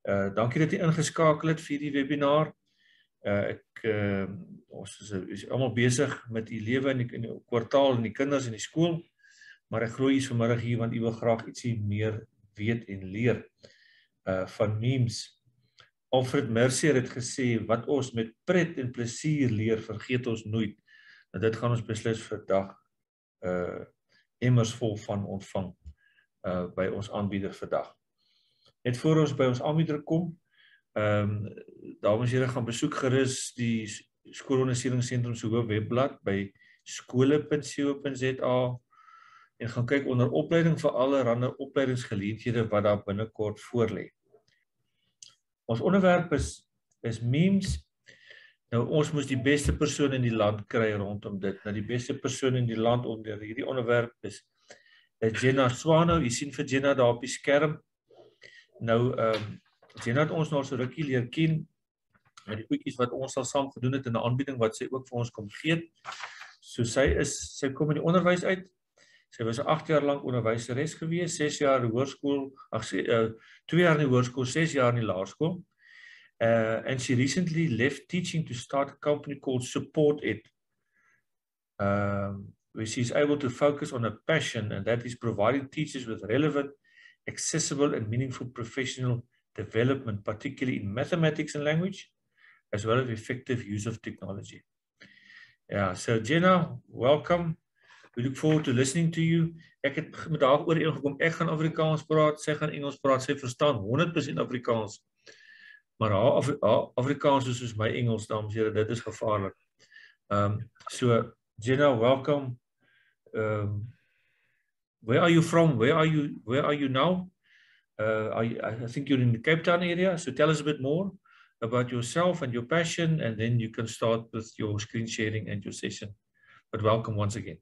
Dankie dat jy ingeskakel het vir die webinar. Ons is allemaal besig met die lewe in die kwartaal en die kinders in die skool, maar ek glo jy is vanmiddag hier, want jy wil graag ietsie meer weet en leer van memes. Alfred Mercier het gesê, wat ons met pret en plesier leer, vergeet ons nooit. Nou dit gaan ons beslis vandag emmers vol van ontvang by ons aanbieder vandag. Net voor ons by ons aanbieder kom, dames en heren, gaan besoek gerus die Skoleondersteuningsentrum se webblad by skole.co.za en gaan kyk onder opleiding vir allerhande opleidingsgeleenthede wat daar binnekort voorlê. Ons onderwerp is memes. Nou ons moes die beste persoon in die land kry rondom dit. Nou die beste persoon in die land onder hierdie onderwerp is Jenna Swano. Jy sien vir Jenna daar op die skerm. Nou Jenna het ons nou so rukkie leer ken met die goedjies wat ons al saam gedoen het in 'n aanbieding wat sy ook vir ons kom gee. So sy kom in die onderwys uit. Sy was 8 jaar lank onderwyseres gewees, 6 jaar in die hoërskool, 2 jaar in die hoërskool, 6 jaar in die laerskool. And she recently left teaching to start a company called Support It, where she's able to focus on her passion, and that is providing teachers with relevant, accessible and meaningful professional development, particularly in mathematics and language, as well as effective use of technology. Yeah, so Jenna, welcome. We look forward to listening to you. Ek het met haar ooreengekom, ek gaan Afrikaans praat, sy gaan Engels praat, sy verstaan 100% Afrikaans. Maar haar Afrikaans is soos my Engels, dames en heren, dit is gevaarlik. So, Jenna, welcome. Where are you from? Where are you now? I think you're in the Cape Town area, so tell us a bit more about yourself and your passion, and then you can start with your screen sharing and your session. But welcome once again.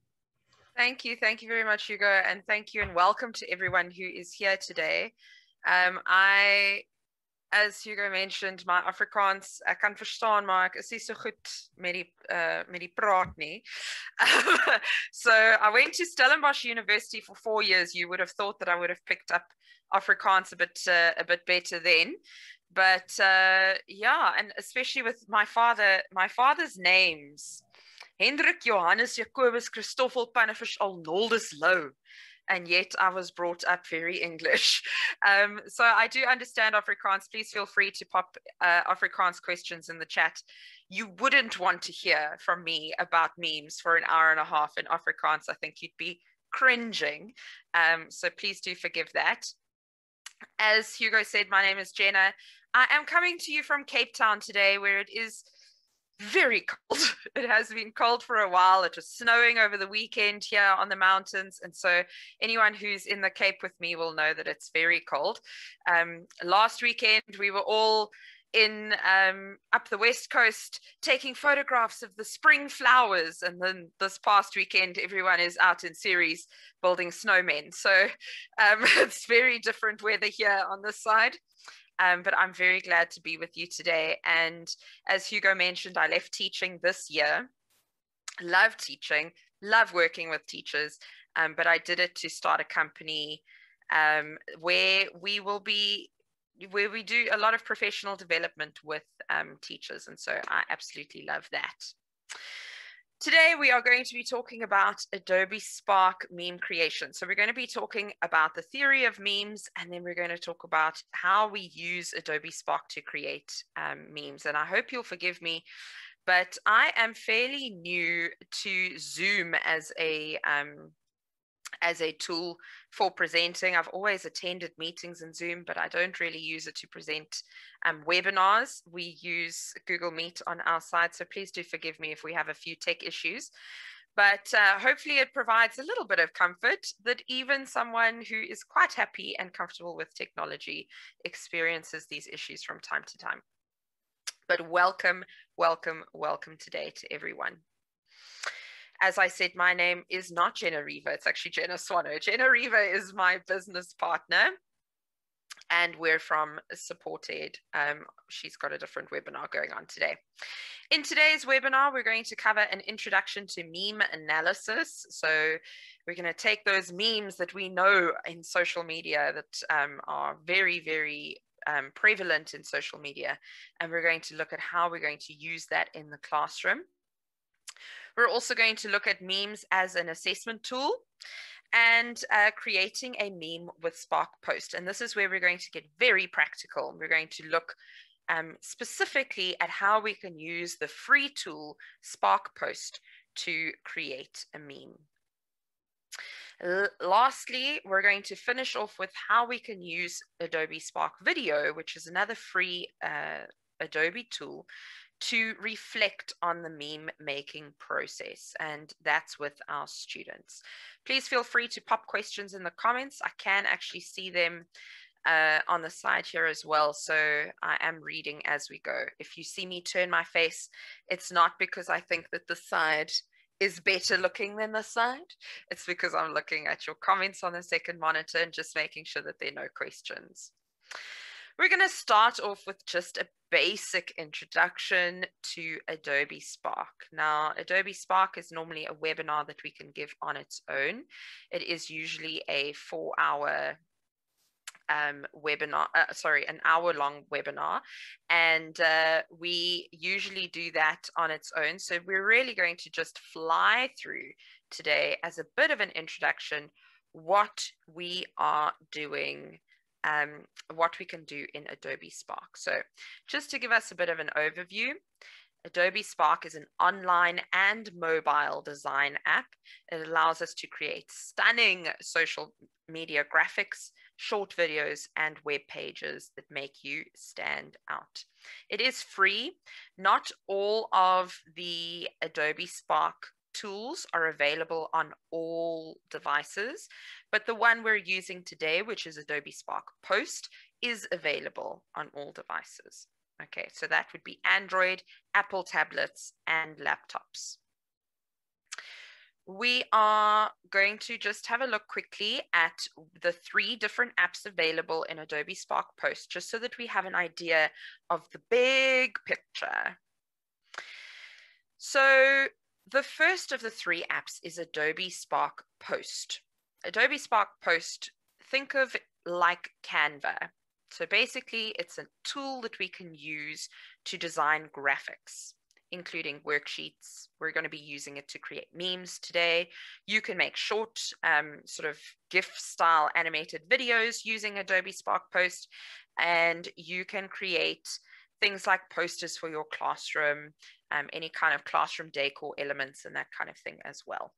Thank you very much, Hugo, and thank you and welcome to everyone who is here today. As Hugo mentioned, my Afrikaans, ek kan verstaan, maar ek is nie so goed met die praat nie. So I went to Stellenbosch University for 4 years. You would have thought that I would have picked up Afrikaans a bit better then. But yeah, and especially with my father's names, Hendrik, Johannes, Jacobus, Christoffel, Pannefish, Arnoldus, Lou. And yet I was brought up very English. So I do understand Afrikaans. Please feel free to pop Afrikaans questions in the chat. You wouldn't want to hear from me about memes for an hour and a half in Afrikaans. I think you'd be cringing. So please do forgive that. As Hugo said, my name is Jenna. I am coming to you from Cape Town today, where it is very cold. It has been cold for a while. It was snowing over the weekend here on the mountains, and so anyone who's in the Cape with me will know that it's very cold. Last weekend we were all in up the west coast taking photographs of the spring flowers, and then this past weekend everyone is out in series building snowmen, so it's very different weather here on this side. But I'm very glad to be with you today. And as Hugo mentioned, I left teaching this year. Love teaching, love working with teachers, but I did it to start a company where we do a lot of professional development with teachers. And so I absolutely love that. Today, we are going to be talking about Adobe Spark meme creation. So we're going to be talking about the theory of memes, and then we're going to talk about how we use Adobe Spark to create memes. And I hope you'll forgive me, but I am fairly new to Zoom as a tool for presenting. I've always attended meetings in Zoom, but I don't really use it to present webinars. We use Google Meet on our side, so please do forgive me if we have a few tech issues. But hopefully it provides a little bit of comfort that even someone who is quite happy and comfortable with technology experiences these issues from time to time. But welcome, welcome, welcome today to everyone. As I said, my name is not Jenna Riva, it's actually Jenna Swano. Jenna Riva is my business partner, and we're from Support It. She's got a different webinar going on today. In today's webinar, we're going to cover an introduction to meme analysis. So we're going to take those memes that we know in social media that are very, very prevalent in social media, and we're going to look at how we're going to use that in the classroom. We're also going to look at memes as an assessment tool and creating a meme with Spark Post. And this is where we're going to get very practical. We're going to look specifically at how we can use the free tool Spark Post to create a meme. Lastly, we're going to finish off with how we can use Adobe Spark Video, which is another free Adobe tool, to reflect on the meme making process, and that's with our students. Please feel free to pop questions in the comments. I can actually see them on the side here as well, so I am reading as we go. If you see me turn my face, it's not because I think that the side is better looking than the side. It's because I'm looking at your comments on the second monitor and just making sure that there are no questions. We're going to start off with just a basic introduction to Adobe Spark. Now, Adobe Spark is normally a webinar that we can give on its own. It is usually a 4-hour webinar, an hour-long webinar, and we usually do that on its own. So we're really going to just fly through today as a bit of an introduction what we are doing, what we can do in Adobe Spark. So just to give us a bit of an overview, Adobe Spark is an online and mobile design app. It allows us to create stunning social media graphics, short videos, and web pages that make you stand out. It is free. Not all of the Adobe Spark tools are available on all devices, but the one we're using today, which is Adobe Spark Post, is available on all devices. Okay, so that would be Android, Apple tablets, and laptops. We are going to just have a look quickly at the 3 different apps available in Adobe Spark Post, just so that we have an idea of the big picture. So the first of the 3 apps is Adobe Spark Post. Adobe Spark Post, think of like Canva. So basically, it's a tool that we can use to design graphics, including worksheets. We're going to be using it to create memes today. You can make short sort of GIF-style animated videos using Adobe Spark Post, and you can create things like posters for your classroom, any kind of classroom decor elements and that kind of thing as well.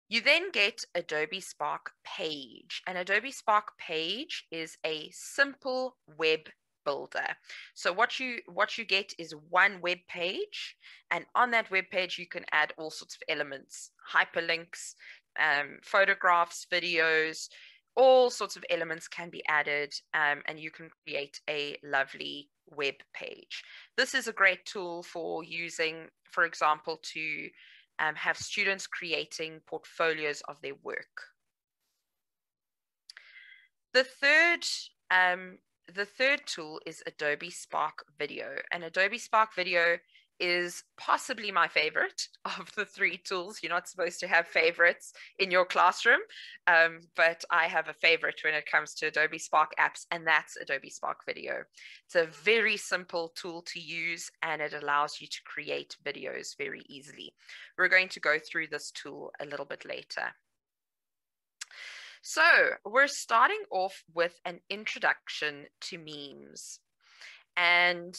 You then get Adobe Spark Page, and Adobe Spark Page is a simple web builder. So what you get is one web page, and on that web page you can add all sorts of elements, hyperlinks, photographs, videos, all sorts of elements can be added, and you can create a lovely web page. This is a great tool for using, for example, to have students creating portfolios of their work. The third tool is Adobe Spark Video, and Adobe Spark Video is possibly my favorite of the 3 tools. You're not supposed to have favorites in your classroom, but I have a favorite when it comes to Adobe Spark apps, and that's Adobe Spark Video. It's a very simple tool to use, and it allows you to create videos very easily. We're going to go through this tool a little bit later. So we're starting off with an introduction to memes. And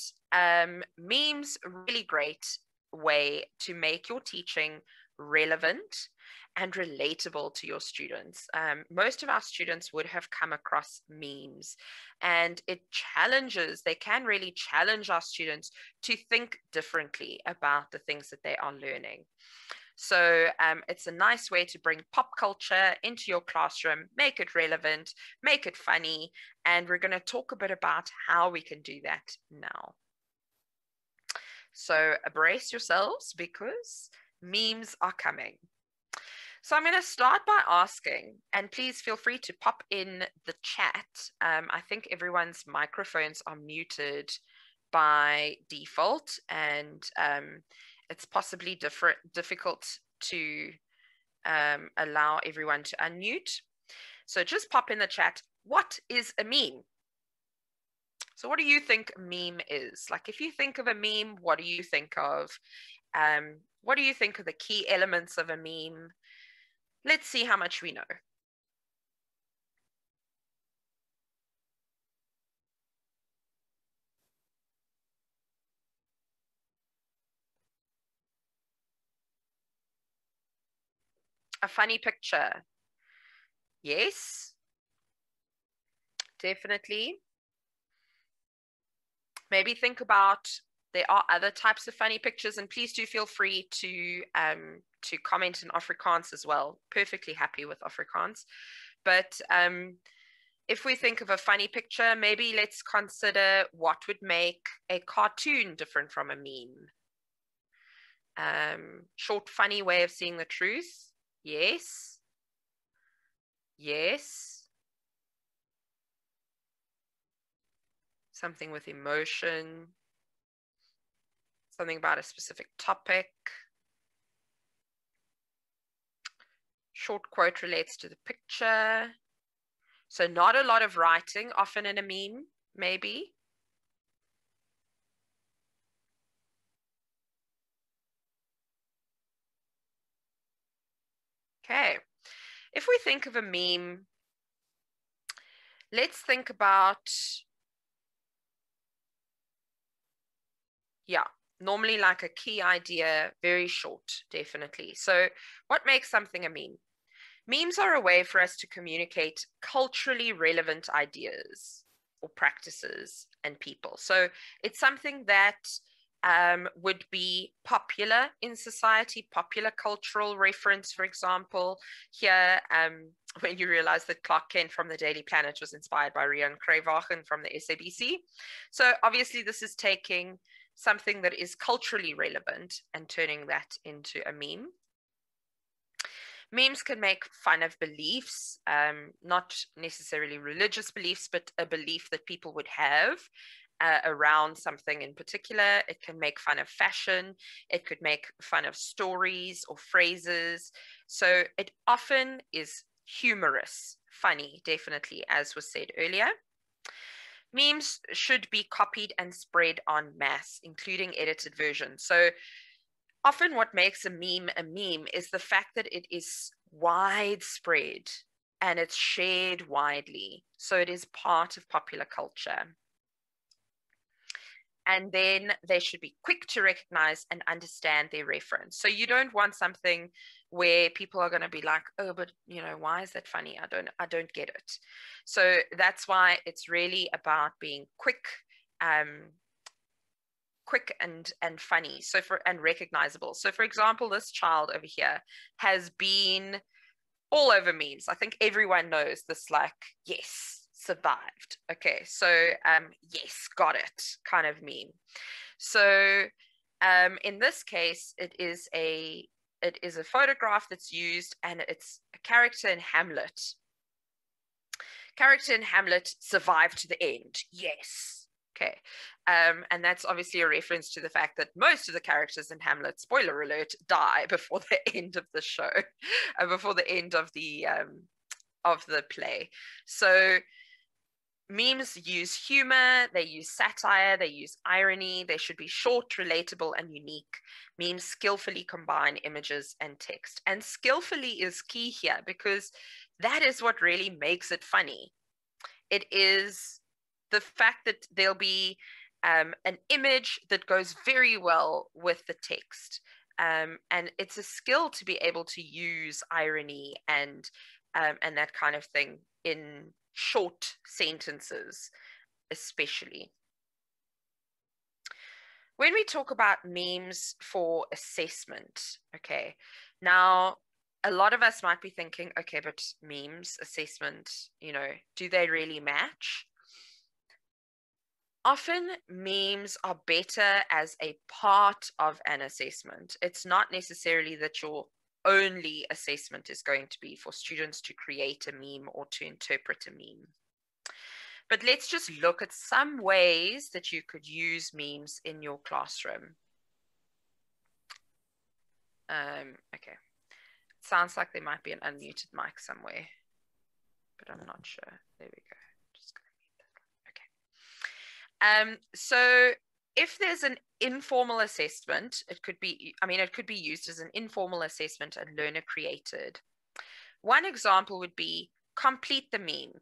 memes, really great way to make your teaching relevant and relatable to your students. Most of our students would have come across memes, and they can really challenge our students to think differently about the things that they are learning. So it's a nice way to bring pop culture into your classroom, make it relevant, make it funny, and we're going to talk a bit about how we can do that now. So brace yourselves because memes are coming. So I'm going to start by asking, and please feel free to pop in the chat. I think everyone's microphones are muted by default, and it's possibly difficult to allow everyone to unmute. So just pop in the chat, what is a meme? So what do you think a meme is? Like, if you think of a meme, what do you think of? What do you think are the key elements of a meme? Let's see how much we know. A funny picture. Yes, definitely. Maybe think about, there are other types of funny pictures, and please do feel free to comment in Afrikaans as well. Perfectly happy with Afrikaans. But if we think of a funny picture, maybe let's consider what would make a cartoon different from a meme. Short, funny way of seeing the truth. Yes. Yes. Something with emotion. Something about a specific topic. Short quote relates to the picture. So not a lot of writing, often in a meme, maybe. Okay. If we think of a meme, let's think about, yeah, normally like a key idea, very short, definitely. So what makes something a meme? Memes are a way for us to communicate culturally relevant ideas or practices and people. So it's something that would be popular in society, popular cultural reference, for example. Here, when you realize that Clark Kent from the Daily Planet was inspired by Rian Kruiwagen from the SABC. So obviously this is taking something that is culturally relevant and turning that into a meme. Memes can make fun of beliefs, not necessarily religious beliefs, but a belief that people would have around something in particular. It can make fun of fashion. It could make fun of stories or phrases. So it often is humorous, funny, definitely, as was said earlier. Memes should be copied and spread en masse, including edited versions. So often what makes a meme is the fact that it is widespread and it's shared widely. So it is part of popular culture. And then they should be quick to recognize and understand their reference. So you don't want something where people are going to be like, oh, but you know, why is that funny? I don't get it. So that's why it's really about being quick, quick and funny, so and recognizable. So for example, this child over here has been all over memes. I think everyone knows this, like, yes, survived. Okay, so yes, got it kind of meme. So in this case, it is a photograph that's used, and it's a character in Hamlet. Character in Hamlet survived to the end. Yes. Okay. And that's obviously a reference to the fact that most of the characters in Hamlet, spoiler alert, die before the end of the show, before the end of the play. So memes use humor, they use satire, they use irony, they should be short, relatable, and unique. Memes skillfully combine images and text. And skillfully is key here, because that is what really makes it funny. It is the fact that there'll be an image that goes very well with the text. And it's a skill to be able to use irony and that kind of thing in short sentences, especially. When we talk about memes for assessment, okay, now a lot of us might be thinking, okay, but memes, assessment, you know, do they really match? Often memes are better as a part of an assessment. It's not necessarily that your only assessment is going to be for students to create a meme or to interpret a meme. But let's just look at some ways that you could use memes in your classroom. Okay. It sounds like there might be an unmuted mic somewhere, but I'm not sure. There we go. Just gonna mute that. Okay. So if there's an informal assessment, it could be used as an informal assessment and learner created. One example would be complete the meme.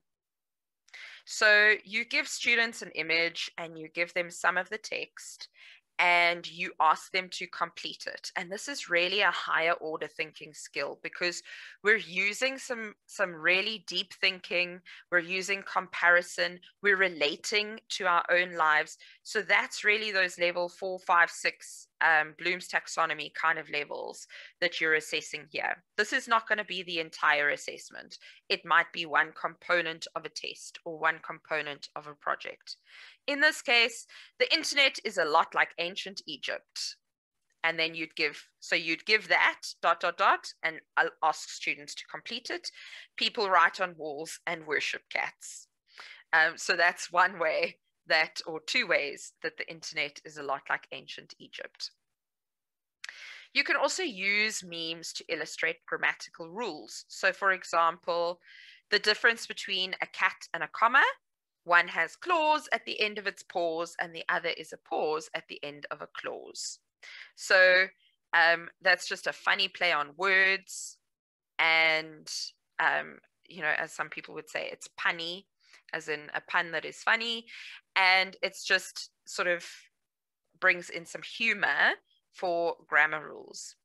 So you give students an image and you give them some of the text and you ask them to complete it. And this is really a higher order thinking skill because we're using some really deep thinking, we're using comparison, we're relating to our own lives. So that's really those level 4, 5, 6 Bloom's taxonomy kind of levels that you're assessing here. This is not going to be the entire assessment. It might be one component of a test or one component of a project. In this case, the internet is a lot like ancient Egypt. And then you'd give that ... and I'll ask students to complete it. People write on walls and worship cats. So that's one way or two ways that the internet is a lot like ancient Egypt. You can also use memes to illustrate grammatical rules. So for example, the difference between a cat and a comma. One has clause at the end of its pause and the other is a pause at the end of a clause. So that's just a funny play on words. And, as some people would say, it's punny, as in a pun that is funny. And it's just sort of brings in some humor for grammar rules.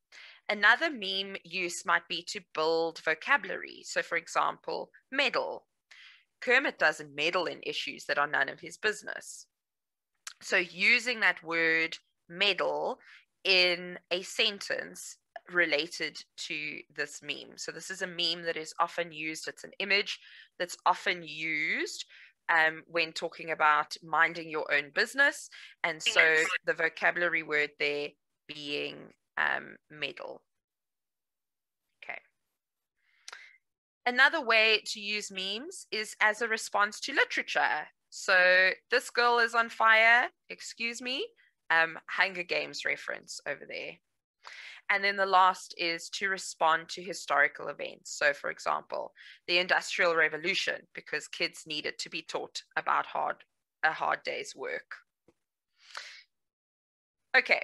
Another meme use might be to build vocabulary. So for example, meddle. Kermit doesn't meddle in issues that are none of his business. So using that word meddle in a sentence related to this meme. So this is a meme that is often used. It's an image that's often used when talking about minding your own business. And so the vocabulary word there being meddle. Okay. Another way to use memes is as a response to literature. So this girl is on fire, excuse me, Hunger Games reference over there. And then the last is to respond to historical events. So for example, the Industrial Revolution, because kids needed to be taught about a hard day's work. Okay.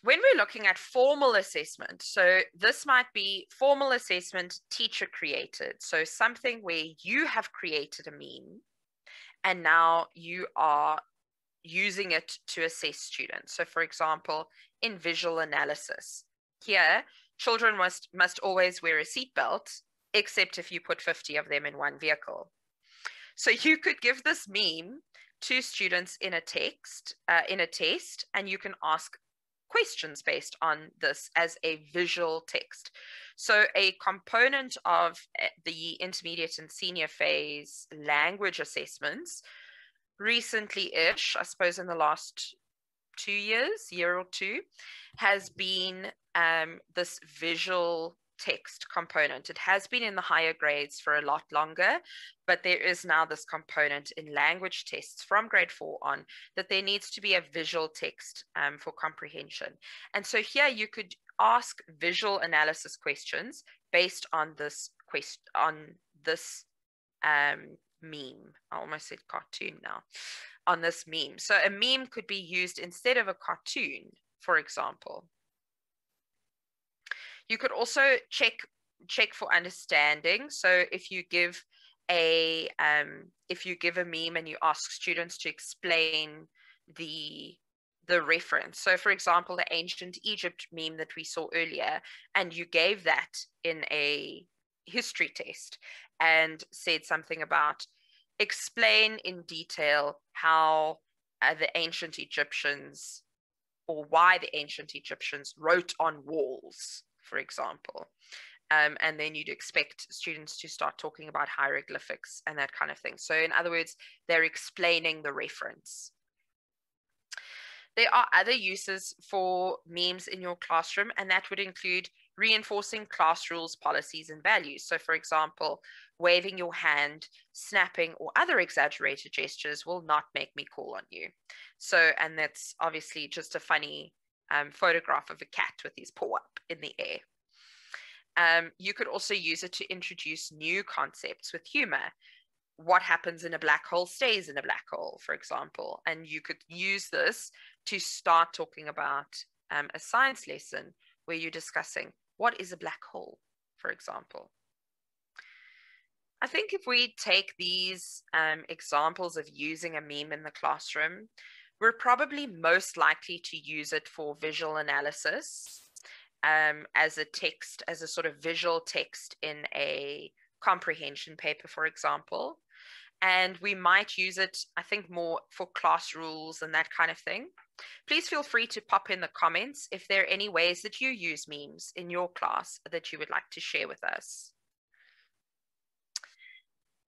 When we're looking at formal assessment, so this might be formal assessment teacher created. So something where you have created a meme and now you are using it to assess students. So for example, in visual analysis, here, children must always wear a seatbelt, except if you put 50 of them in one vehicle. So you could give this meme to students in a test, and you can ask questions based on this as a visual text. So a component of the intermediate and senior phase language assessments recently-ish, I suppose in the last 2 years, year or two, has been this visual text component. It has been in the higher grades for a lot longer, but there is now this component in language tests from grade 4 on that there needs to be a visual text for comprehension. And so here you could ask visual analysis questions based on this meme. I almost said cartoon now. On this meme. So a meme could be used instead of a cartoon, for example. You could also check for understanding. So if you give a meme and you ask students to explain the reference. So for example, the ancient Egypt meme that we saw earlier, and you gave that in a history test and said something about explain in detail how the ancient Egyptians, or why the ancient Egyptians wrote on walls, for example. And then you'd expect students to start talking about hieroglyphics and that kind of thing. So in other words, they're explaining the reference. There are other uses for memes in your classroom, and that would include reinforcing class rules, policies, and values. So for example, waving your hand, snapping, or other exaggerated gestures will not make me call on you. So, and that's obviously just a funny photograph of a cat with his paw up in the air. You could also use it to introduce new concepts with humor. what happens in a black hole stays in a black hole, for example. And you could use this to start talking about a science lesson where you're discussing what is a black hole, for example. I think if we take these examples of using a meme in the classroom, we're probably most likely to use it for visual analysis as a text, as a sort of visual text in a comprehension paper, for example. And we might use it, I think, more for class rules and that kind of thing. Please feel free to pop in the comments if there are any ways that you use memes in your class that you would like to share with us.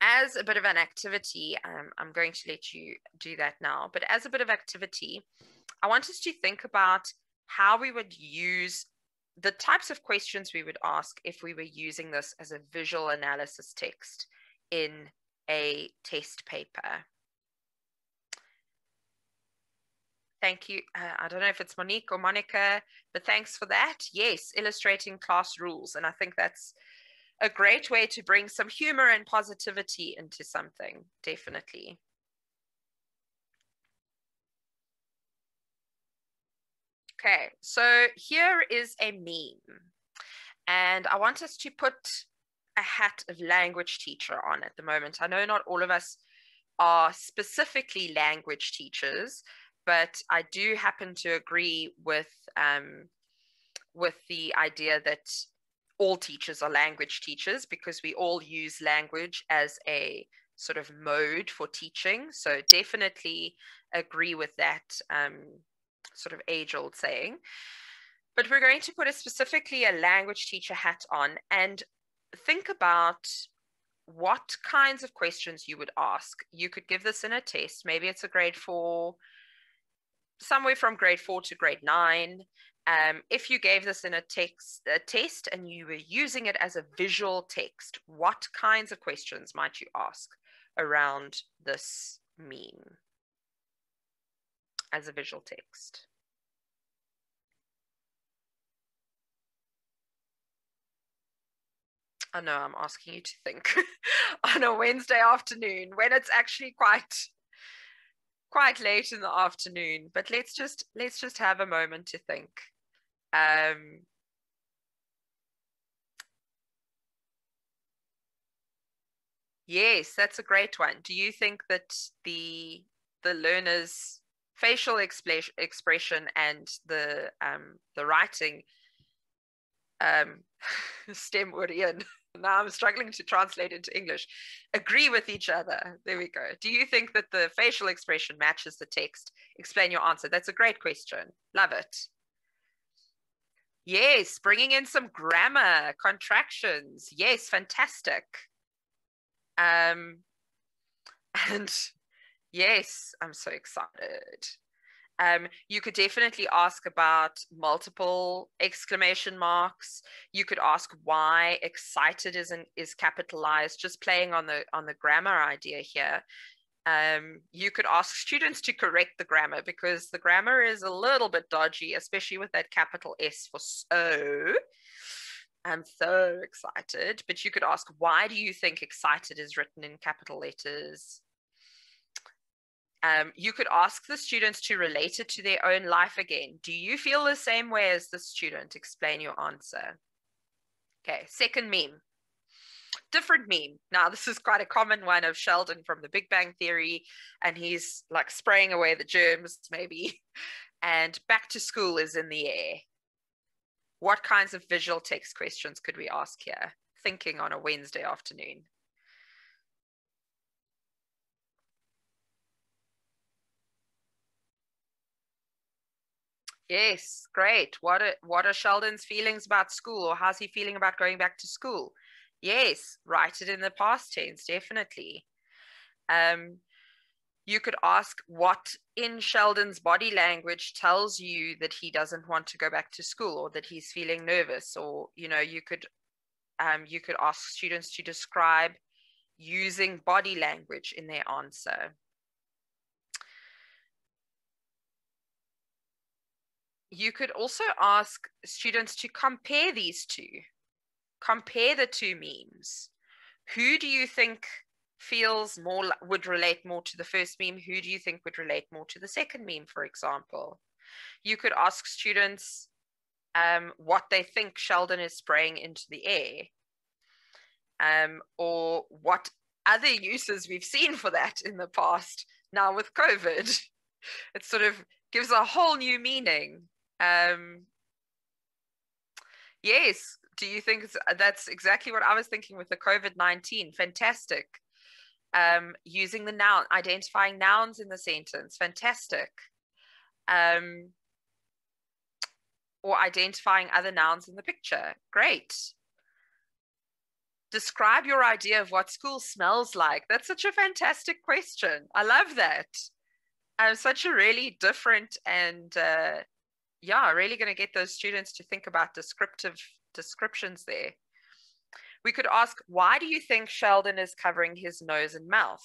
As a bit of an activity, I'm going to let you do that now, but as a bit of activity, I want us to think about how we would use the types of questions we would ask if we were using this as a visual analysis text in a test paper. Thank you. I don't know if it's Monique or Monica, but thanks for that. Yes, illustrating class rules. And I think that's a great way to bring some humor and positivity into something, definitely. Okay, so here is a meme. And I want us to put a hat of language teacher on at the moment. I know not all of us are specifically language teachers, but I do happen to agree with the idea that all teachers are language teachers because we all use language as a sort of mode for teaching. So definitely agree with that sort of age-old saying. But we're going to put specifically a language teacher hat on and think about what kinds of questions you would ask. You could give this in a test. Maybe it's a grade 4, somewhere from grade 4 to grade 9. If you gave this in a test and you were using it as a visual text, what kinds of questions might you ask around this meme as a visual text? I know I'm asking you to think on a Wednesday afternoon when it's actually quite late in the afternoon, but let's just have a moment to think. Yes, that's a great one. Do you think that the learner's facial expression and the writing stem word in, now I'm struggling to translate into English, agree with each other? There we go. Do you think that the facial expression matches the text? Explain your answer. That's a great question. Love it. Yes, bringing in some grammar, contractions. Yes, fantastic. And yes, I'm so excited. You could definitely ask about multiple exclamation marks. You could ask why excited is capitalized, just playing on the grammar idea here. You could ask students to correct the grammar because the grammar is a little bit dodgy, especially with that capital S for so. I'm so excited. But you could ask, why do you think excited is written in capital letters? You could ask the students to relate it to their own life again. Do you feel the same way as the student? Explain your answer. Okay, second meme. Different meme. Now, this is quite a common one of Sheldon from the Big Bang Theory, and he's like spraying away the germs, maybe, and back to school is in the air. What kinds of visual text questions could we ask here? Thinking on a Wednesday afternoon. Yes, great. What are Sheldon's feelings about school, or how's he feeling about going back to school? Yes, write it in the past tense, definitely. You could ask what in Sheldon's body language tells you that he doesn't want to go back to school or that he's feeling nervous, or you could ask students to describe using body language in their answer. You could also ask students to compare these two. Compare the two memes. Who do you think feels more, would relate more to the first meme? Who do you think would relate more to the second meme, for example? You could ask students what they think Sheldon is spraying into the air, or what other uses we've seen for that in the past now with COVID. It sort of gives a whole new meaning. Yes, do you think that's exactly what I was thinking with the COVID-19? Fantastic. Using the noun, identifying nouns in the sentence, fantastic. Or identifying other nouns in the picture, great. Describe your idea of what school smells like. That's such a fantastic question. I love that. Such a really different and yeah, really going to get those students to think about descriptions there. We could ask, why do you think Sheldon is covering his nose and mouth?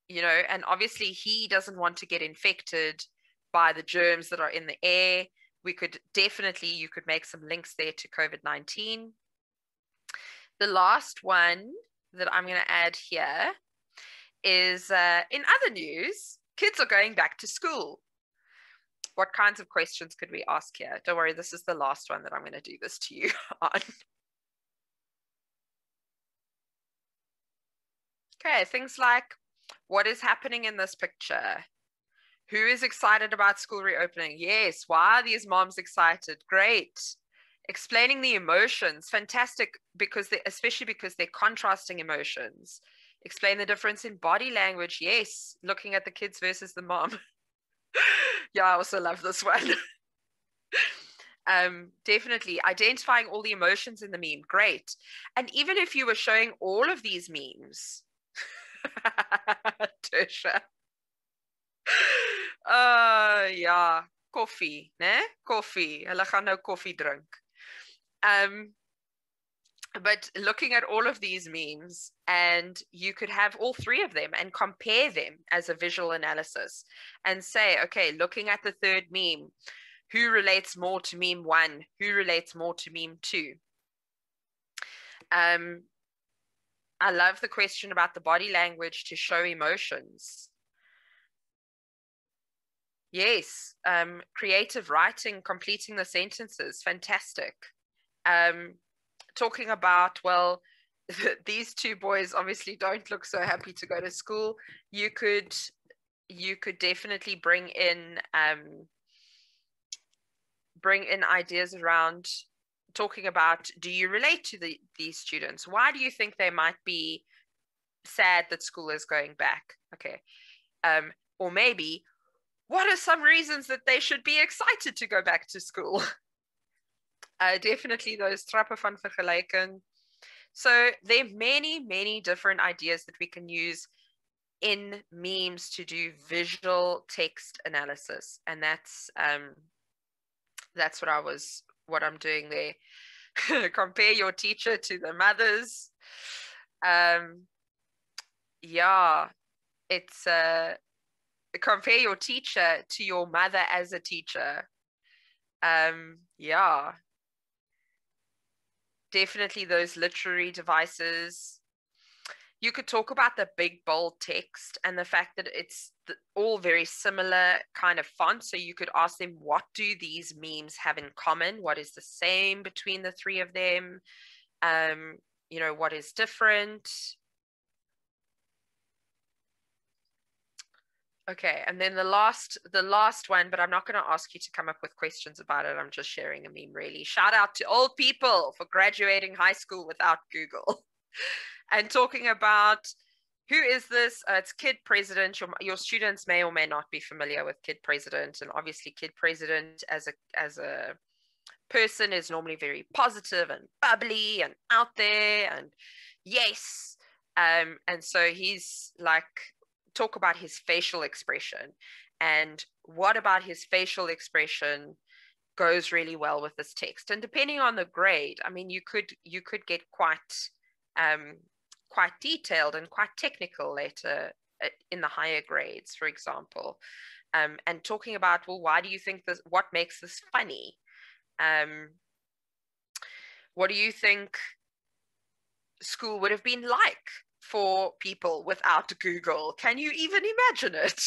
You know, and obviously he doesn't want to get infected by the germs that are in the air. We could definitely, you could make some links there to COVID-19. The last one that I'm going to add here is in other news, kids are going back to school. What kinds of questions could we ask here? Don't worry, this is the last one that I'm going to do this to you on. Okay, things like, what is happening in this picture? Who is excited about school reopening? Yes. Why are these moms excited? Great. Explaining the emotions, fantastic, because especially because they're contrasting emotions. Explain the difference in body language. Yes. Looking at the kids versus the mom. Yeah, I also love this one. Definitely identifying all the emotions in the meme. Great. And even if you were showing all of these memes, Tertia. Ja, koffie, né? Koffie. Hulle gaan nou koffie drink. But looking at all of these memes, and you could have all three of them and compare them as a visual analysis and say, okay, looking at the third meme, who relates more to meme 1? Who relates more to meme 2? I love the question about the body language to show emotions. Yes, creative writing, completing the sentences, fantastic. Talking about, well, these two boys obviously don't look so happy to go to school. You could definitely bring in ideas around talking about, do you relate to these students? Why do you think they might be sad that school is going back? Okay. Or maybe, what are some reasons that they should be excited to go back to school? Definitely those trappe van vergelijken. So there are many, many different ideas that we can use in memes to do visual text analysis. And that's what I'm doing there. Compare your teacher to the mothers. Yeah, it's compare your teacher to your mother as a teacher. Yeah, definitely those literary devices. You could talk about the big bold text and the fact that it's all very similar kind of font. So you could ask them, what do these memes have in common? What is the same between the three of them? You know, what is different? Okay, and then the last one, but I'm not going to ask you to come up with questions about it. I'm just sharing a meme, really. Shout out to old people for graduating high school without Google. And talking about, who is this? It's Kid President. Your students may or may not be familiar with Kid President. And obviously Kid President as a person is normally very positive and bubbly and out there and yes. And so he's like, talk about his facial expression, and what about his facial expression goes really well with this text. And depending on the grade, I mean, you could get quite detailed and quite technical later in the higher grades, for example, and talking about, well, why do you think this, what makes this funny? What do you think school would have been like for people without Google. Can you even imagine it?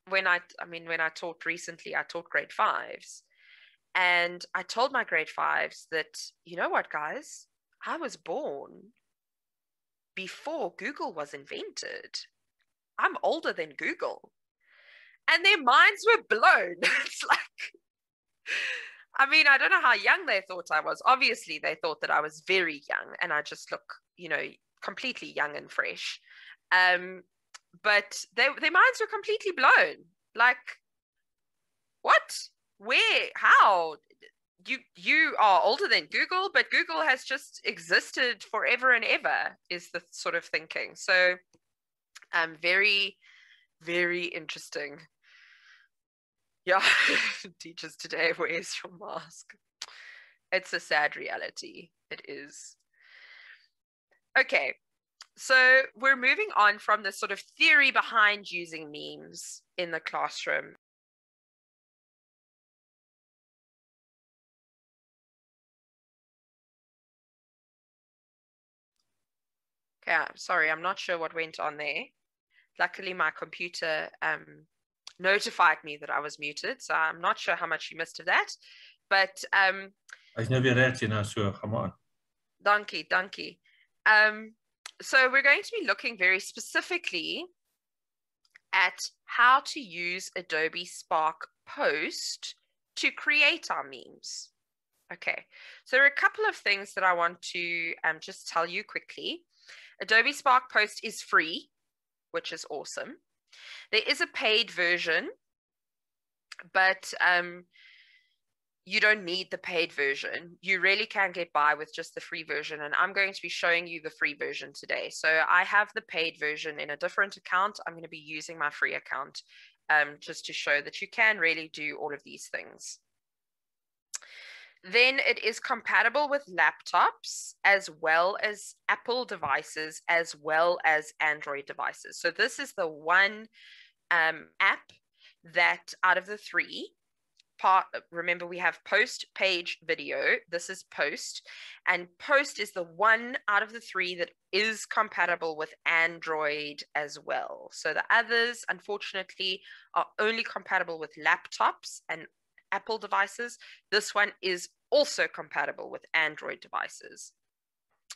When I taught recently, I taught grade 5s, and I told my grade 5s that, you know what, guys, I was born before Google was invented. I'm older than Google. And their minds were blown. It's like, I mean, I don't know how young they thought I was. Obviously, they thought that I was very young, and I just look, you know, completely young and fresh. But their minds were completely blown. Like, what? Where? How? You are older than Google, but Google has just existed forever and ever, is the sort of thinking. So very, very interesting. Yeah, teachers today, where's your mask? It's a sad reality. It is. Okay, so we're moving on from the sort of theory behind using memes in the classroom. Okay, sorry, I'm not sure what went on there. Luckily, my computer notified me that I was muted, so I'm not sure how much you missed of that. But Hy's nou weer reg, Jenna, so come on. Dankie. So we're going to be looking very specifically at how to use Adobe Spark Post to create our memes. Okay, so there are a couple of things that I want to just tell you quickly. Adobe Spark Post is free, which is awesome. There is a paid version, but you don't need the paid version. You really can get by with just the free version, and I'm going to be showing you the free version today. So I have the paid version in a different account. I'm going to be using my free account just to show that you can really do all of these things. Then it is compatible with laptops as well as Apple devices as well as Android devices. So this is the one app that out of the three, remember we have Post, Page, Video. This is Post, and Post is the one out of the three that is compatible with Android as well. So the others, unfortunately, are only compatible with laptops and Apple devices. This one is also compatible with Android devices.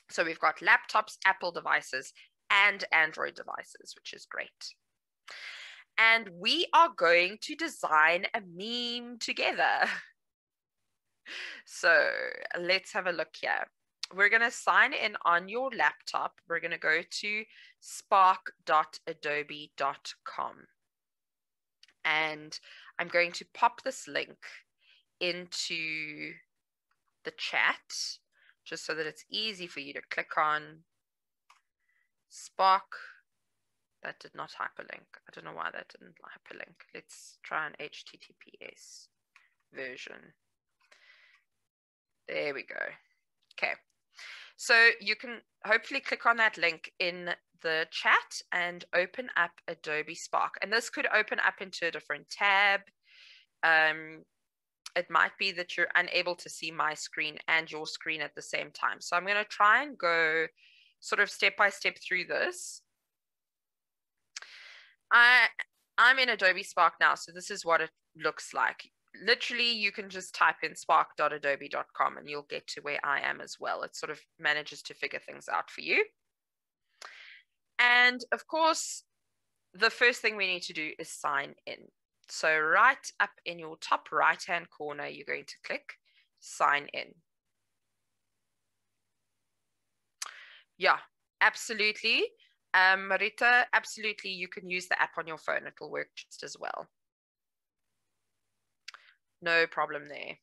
So we've got laptops, Apple devices, and Android devices, which is great. And we are going to design a meme together. So let's have a look here. We're going to sign in on your laptop. We're going to go to spark.adobe.com. And I'm going to pop this link into the chat just so that it's easy for you to click on. Spark. That did not hyperlink. I don't know why that didn't hyperlink. Let's try an HTTPS version. There we go. Okay. So you can hopefully click on that link in the chat and open up Adobe Spark. And this could open up into a different tab. It might be that you're unable to see my screen and your screen at the same time. So I'm going to try and go sort of step by step through this. I'm in Adobe Spark now, so this is what it looks like. Literally, you can just type in spark.adobe.com and you'll get to where I am as well. It sort of manages to figure things out for you. And of course, the first thing we need to do is sign in. So right up in your top right-hand corner, you're going to click sign in. Yeah, absolutely. Marita, absolutely, you can use the app on your phone. It will work just as well. No problem there.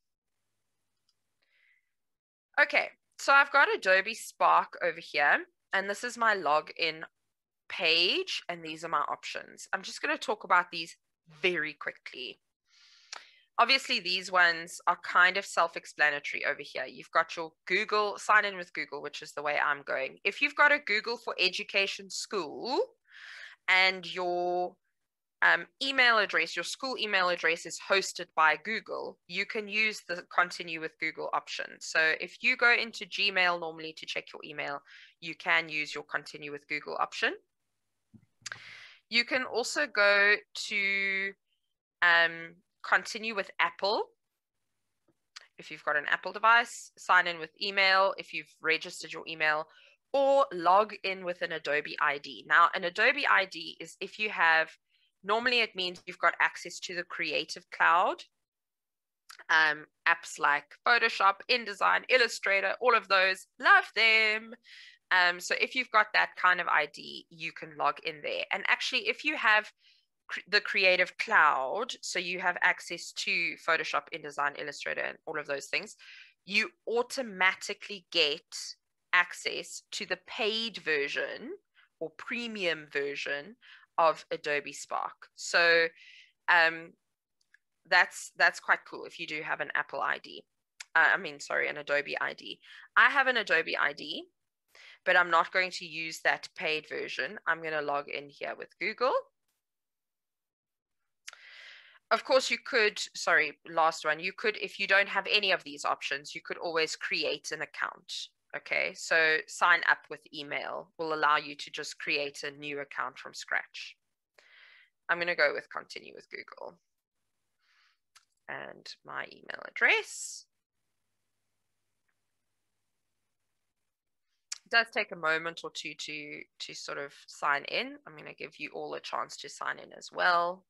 Okay, so I've got Adobe Spark over here, and this is my login page, and these are my options. I'm just going to talk about these very quickly. Obviously, these ones are kind of self-explanatory over here. You've got your Google, sign in with Google, which is the way I'm going. If you've got a Google for Education School and your email address, your school email address is hosted by Google, you can use the continue with Google option. So if you go into Gmail normally to check your email, you can use your continue with Google option. You can also go to continue with Apple. If you've got an Apple device, sign in with email if you've registered your email, or log in with an Adobe ID. Now, an Adobe ID is if you have, normally it means you've got access to the Creative Cloud, apps like Photoshop, InDesign, Illustrator, all of those, love them. So if you've got that kind of ID, you can log in there. And actually, if you have the Creative Cloud, so you have access to Photoshop, InDesign, Illustrator, and all of those things, you automatically get access to the paid version or premium version of Adobe Spark. So that's quite cool if you do have an Apple ID. An Adobe ID. I have an Adobe ID, but I'm not going to use that paid version. I'm going to log in here with Google. Of course, you could, last one, you could, if you don't have any of these options, you could always create an account. Okay, so sign up with email will allow you to just create a new account from scratch. I'm going to go with continue with Google. And my email address. It does take a moment or two to sort of sign in. I'm going to give you all a chance to sign in as well.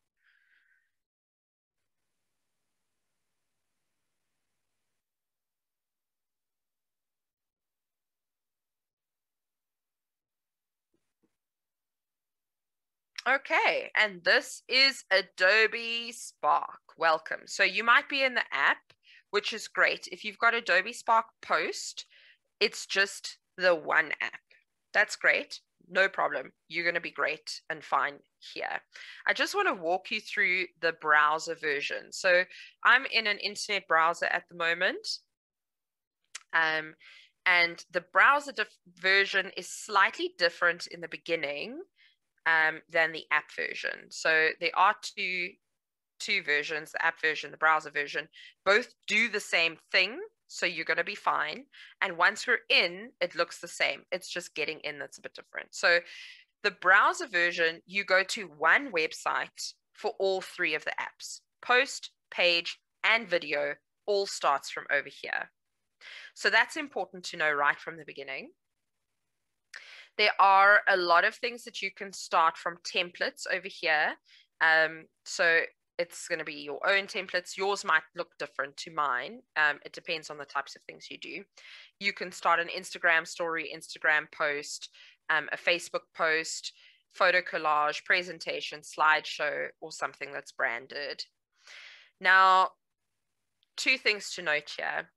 Okay, and this is Adobe Spark. Welcome. So you might be in the app, which is great. If you've got Adobe Spark Post, it's just the one app. That's great. No problem. You're going to be great and fine here. I just want to walk you through the browser version. So I'm in an internet browser at the moment. And the browser version is slightly different in the beginning than the app version. So there are two versions, the app version, the browser version. Both do the same thing, so you're going to be fine. And once we're in, it looks the same. It's just getting in that's a bit different. So the browser version, you go to one website for all three of the apps. Post, page, and video all starts from over here. So that's important to know right from the beginning. There are a lot of things that you can start from templates over here. So it's going to be your own templates. Yours might look different to mine. It depends on the types of things you do. You can start an Instagram story, Instagram post, a Facebook post, photo collage, presentation, slideshow, or something that's branded. Now, two things to note here.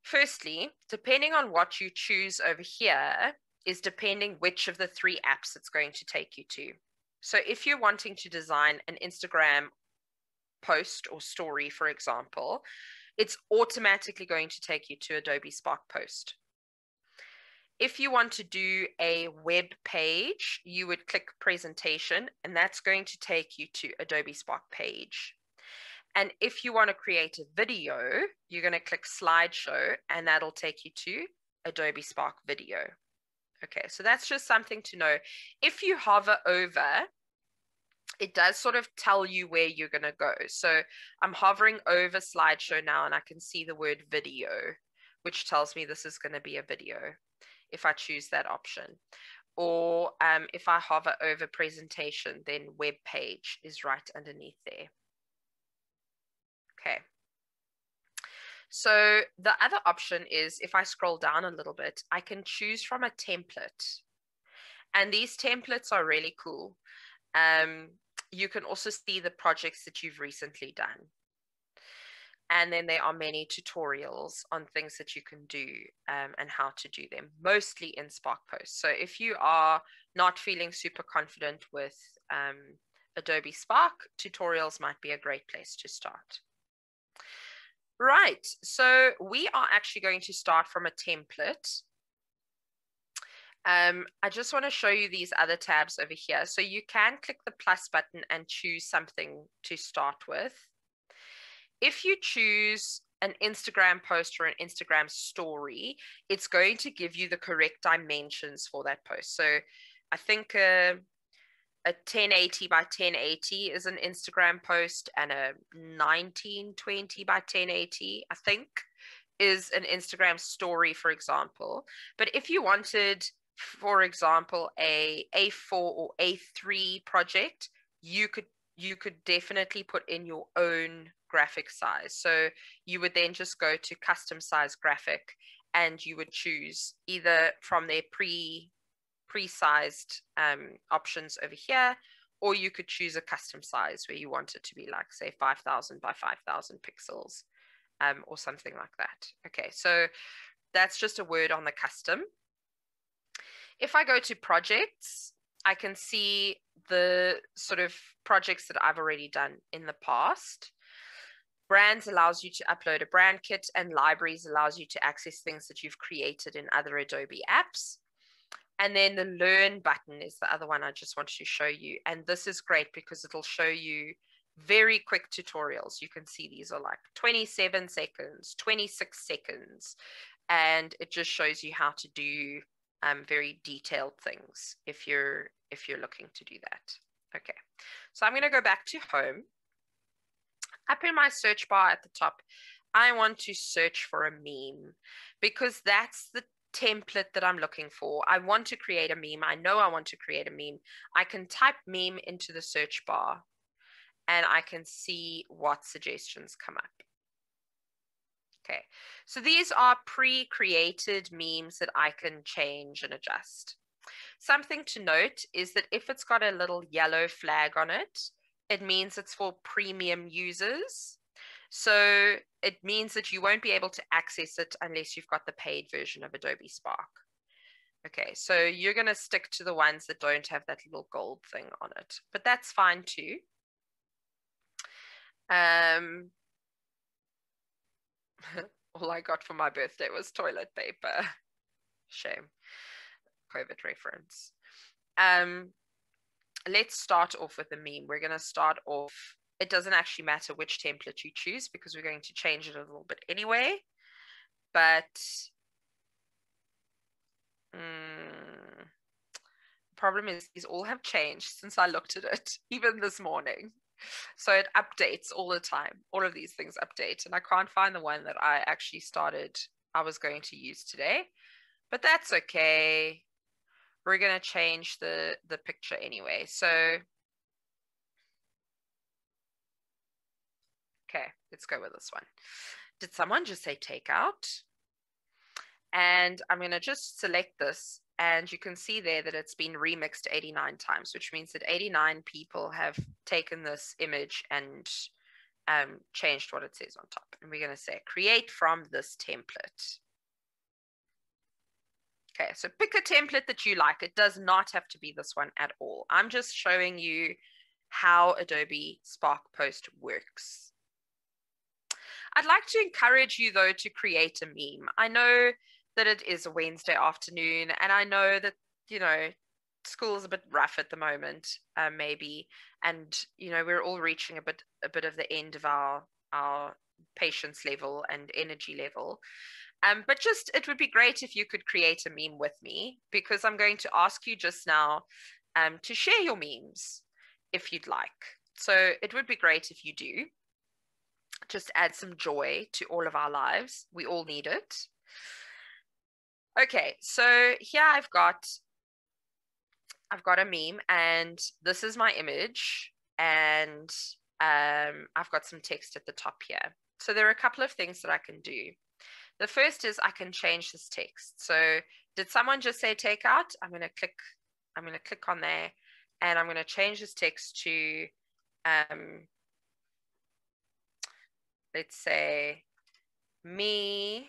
Firstly, depending on what you choose over here, is depending which of the three apps it's going to take you to. So if you're wanting to design an Instagram post or story, for example, it's automatically going to take you to Adobe Spark Post. If you want to do a web page, you would click presentation, and that's going to take you to Adobe Spark Page. And if you want to create a video, you're going to click slideshow, and that'll take you to Adobe Spark Video. Okay, so that's just something to know. If you hover over, it does sort of tell you where you're going to go. So I'm hovering over slideshow now, and I can see the word video, which tells me this is going to be a video if I choose that option. Or if I hover over presentation, then web page is right underneath there. Okay. So the other option is if I scroll down a little bit, I can choose from a template. And these templates are really cool. You can also see the projects that you've recently done. And then there are many tutorials on things that you can do and how to do them, mostly in Spark Post. So if you are not feeling super confident with Adobe Spark, tutorials might be a great place to start. Right, so we are actually going to start from a template. I just want to show you these other tabs over here. So you can click the plus button and choose something to start with. If you choose an Instagram post or an Instagram story, it's going to give you the correct dimensions for that post. So I think a 1080 by 1080 is an Instagram post, and a 1920 by 1080, I think, is an Instagram story, for example. But if you wanted, for example, a A4 or A3 project, you could definitely put in your own graphic size. So you would then just go to custom size graphic, and you would choose either from their pre-sized options over here, or you could choose a custom size where you want it to be like, say, 5,000 by 5,000 pixels, or something like that. Okay, so that's just a word on the custom. If I go to projects, I can see the sort of projects that I've already done in the past. Brands allows you to upload a brand kit, and libraries allows you to access things that you've created in other Adobe apps. And then the learn button is the other one I just wanted to show you. And this is great because it'll show you very quick tutorials. You can see these are like 27 seconds, 26 seconds, and it just shows you how to do very detailed things if you're looking to do that. Okay, so I'm going to go back to home. Up in my search bar at the top, I want to search for a meme, because that's the template that I'm looking for. I want to create a meme. I know I want to create a meme. I can type meme into the search bar, and I can see what suggestions come up. Okay, so these are pre-created memes that I can change and adjust. Something to note is that if it's got a little yellow flag on it, it means it's for premium users. So it means that you won't be able to access it unless you've got the paid version of Adobe Spark. Okay, so you're going to stick to the ones that don't have that little gold thing on it, but that's fine too. All I got for my birthday was toilet paper. Shame. COVID reference. Let's start off with a meme. We're going to start off. It doesn't actually matter which template you choose because we're going to change it a little bit anyway. But the problem is these all have changed since I looked at it, even this morning. So it updates all the time. All of these things update, and I can't find the one that I actually I was going to use today, but that's okay. We're going to change the picture anyway. So, okay, let's go with this one. Did someone just say takeout? And I'm going to just select this, and you can see there that it's been remixed 89 times, which means that 89 people have taken this image and changed what it says on top. And we're going to say create from this template. Okay, so pick a template that you like. It does not have to be this one at all. I'm just showing you how Adobe Spark Post works. I'd like to encourage you, though, to create a meme. I know that it is a Wednesday afternoon, and I know that, you know, school is a bit rough at the moment, maybe, and, you know, we're all reaching a bit of the end of our patience level and energy level. But just, it would be great if you could create a meme with me, because I'm going to ask you just now to share your memes if you'd like. So it would be great if you do. Just add some joy to all of our lives. We all need it. Okay, so here I've got a meme, and this is my image, and I've got some text at the top here. So there are a couple of things that I can do. The first is I can change this text. So did someone just say takeout? I'm going to click on there, and I'm going to change this text to let's say me,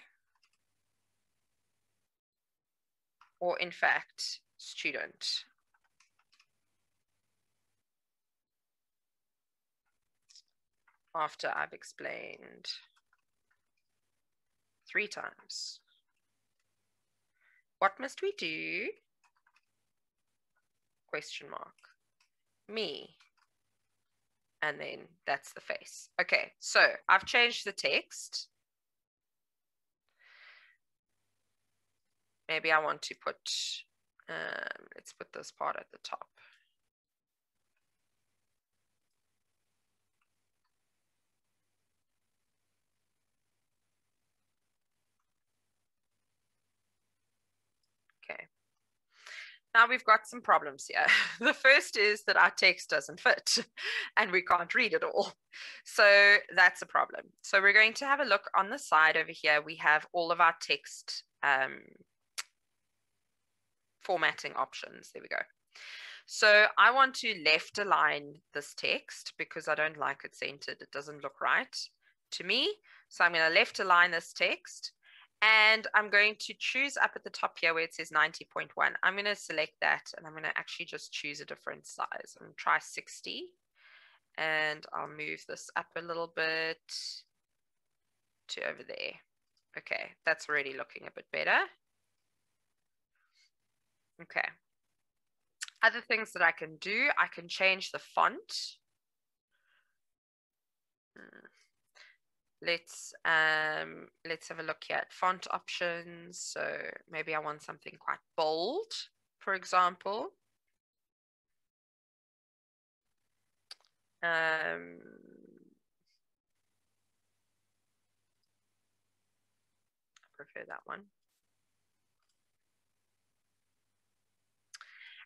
or in fact student. After I've explained 3 times. What must we do question mark, me, and then that's the face. Okay, so I've changed the text. Maybe I want to put, let's put this part at the top. Okay. Now we've got some problems here. The first is that our text doesn't fit and we can't read it all. So that's a problem. So we're going to have a look on the side over here. We have all of our text formatting options. There we go. So I want to left align this text because I don't like it centered. It doesn't look right to me. So I'm going to left align this text. And I'm going to choose up at the top here where it says 90.1. I'm going to select that and I'm going to actually just choose a different size. I'm going to try 60 and I'll move this up a little bit to over there. Okay, that's already looking a bit better. Okay. Other things that I can do, I can change the font. Let's have a look here at font options. So maybe I want something quite bold, for example. I prefer that one.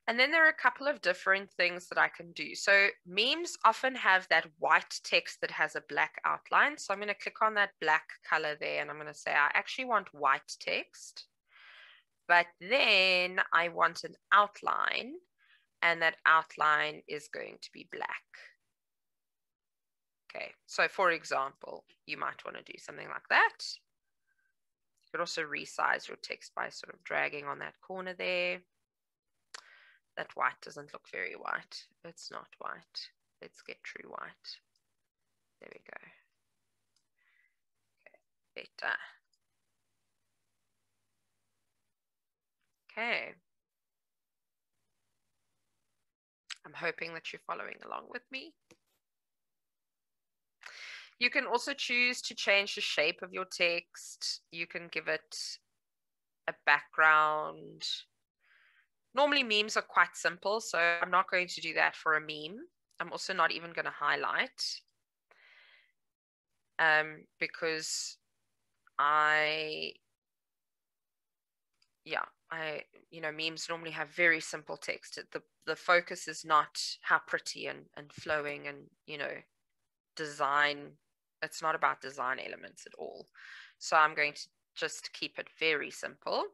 And then there are a couple of different things that I can do. So memes often have that white text that has a black outline. So I'm going to click on that black color there and I'm going to say, I actually want white text, but then I want an outline and that outline is going to be black. Okay, so for example, you might want to do something like that. You could also resize your text by sort of dragging on that corner there. That white doesn't look very white. It's not white. Let's get true white. There we go. Okay, better. Okay. I'm hoping that you're following along with me. You can also choose to change the shape of your text. You can give it a background. Normally memes are quite simple, so I'm not going to do that for a meme. I'm also not even going to highlight because memes normally have very simple text. The focus is not how pretty and flowing and, design. It's not about design elements at all. So I'm going to just keep it very simple.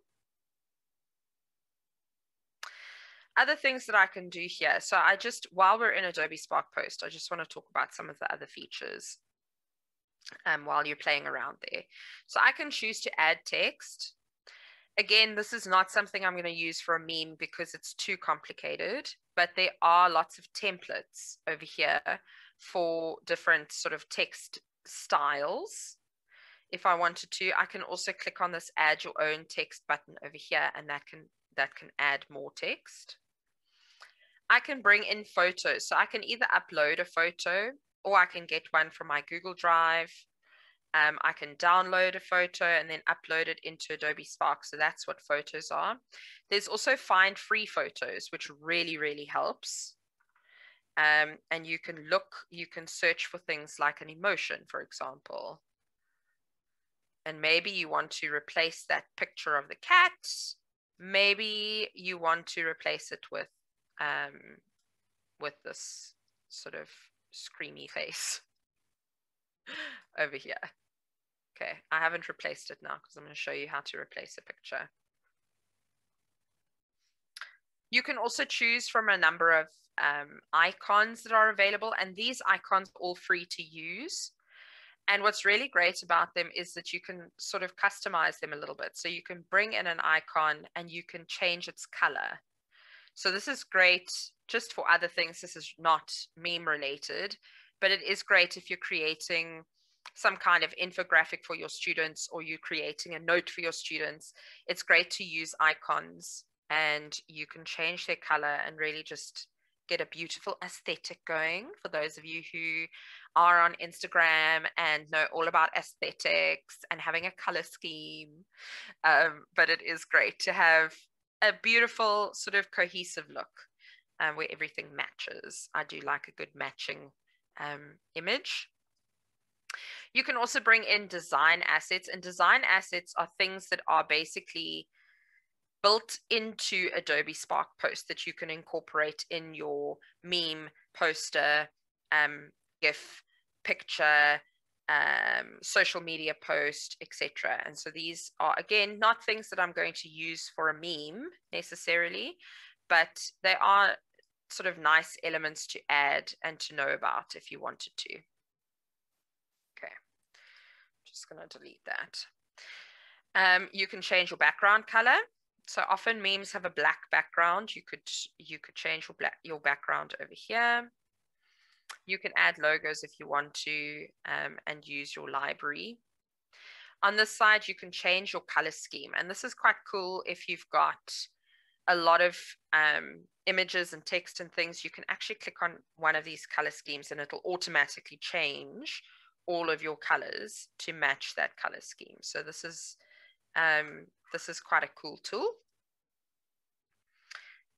Other things that I can do here. So while we're in Adobe Spark Post, I just want to talk about some of the other features while you're playing around there. So I can choose to add text. Again, this is not something I'm going to use for a meme because it's too complicated, but there are lots of templates over here for different sort of text styles. If I wanted to, I can also click on this add your own text button over here, and that can add more text. I can bring in photos. So I can either upload a photo or I can get one from my Google Drive. I can download a photo and then upload it into Adobe Spark. So that's what photos are. There's also find free photos, which really, really helps. And you can search for things like an emotion, for example. And maybe you want to replace that picture of the cat. Maybe you want to replace it with this sort of screamy face over here. Okay, I haven't replaced it now because I'm going to show you how to replace a picture. You can also choose from a number of icons that are available, and these icons are all free to use. And what's really great about them is that you can sort of customize them a little bit. So you can bring in an icon and you can change its color. So this is great just for other things. This is not meme related, but it is great if you're creating some kind of infographic for your students or you're creating a note for your students. It's great to use icons and you can change their color and really just get a beautiful aesthetic going for those of you who are on Instagram and know all about aesthetics and having a color scheme. But it is great to have a beautiful sort of cohesive look where everything matches. I do like a good matching image. You can also bring in design assets, and design assets are things that are basically built into Adobe Spark Post that you can incorporate in your meme, poster, GIF, picture, social media post, etc. And so these are, again, not things that I'm going to use for a meme necessarily, but they are sort of nice elements to add and to know about if you wanted to. Okay, just going to delete that. You can change your background color. So often memes have a black background. You could change your background over here. You can add logos if you want to, and use your library. On this side, you can change your color scheme. And this is quite cool if you've got a lot of images and text and things. You can actually click on one of these color schemes and it'll automatically change all of your colors to match that color scheme. So this is quite a cool tool.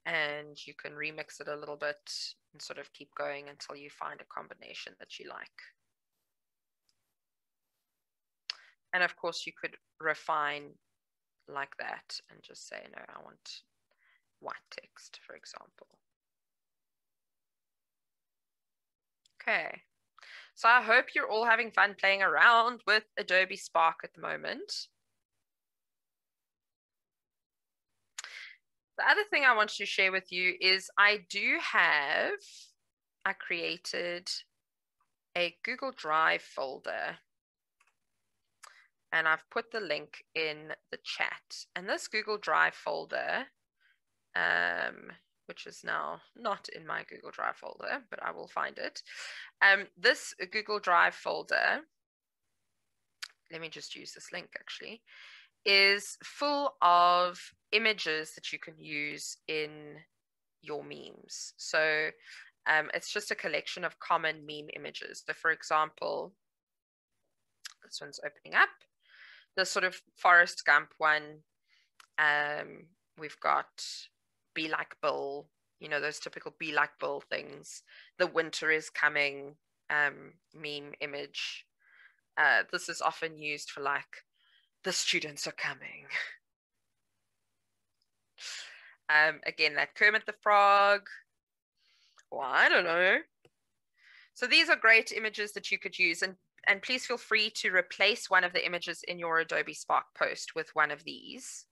And you can remix it a little bit and sort of keep going until you find a combination that you like. And of course, you could refine like that and just say, no, I want white text, for example. Okay. So I hope you're all having fun playing around with Adobe Spark at the moment. The other thing I want to share with you is I created a Google Drive folder, and I've put the link in the chat. And this Google Drive folder, which is now not in my Google Drive folder, but I will find it. This Google Drive folder, let me just use this link actually, is full of images that you can use in your memes. So it's just a collection of common meme images. So for example, this one's opening up. The sort of Forrest Gump one. We've got Be Like Bill, you know, those typical Be Like Bill things. The winter is coming meme image. This is often used for like, the students are coming. Again, that Kermit the Frog. Well, I don't know. So these are great images that you could use. And please feel free to replace one of the images in your Adobe Spark post with one of these.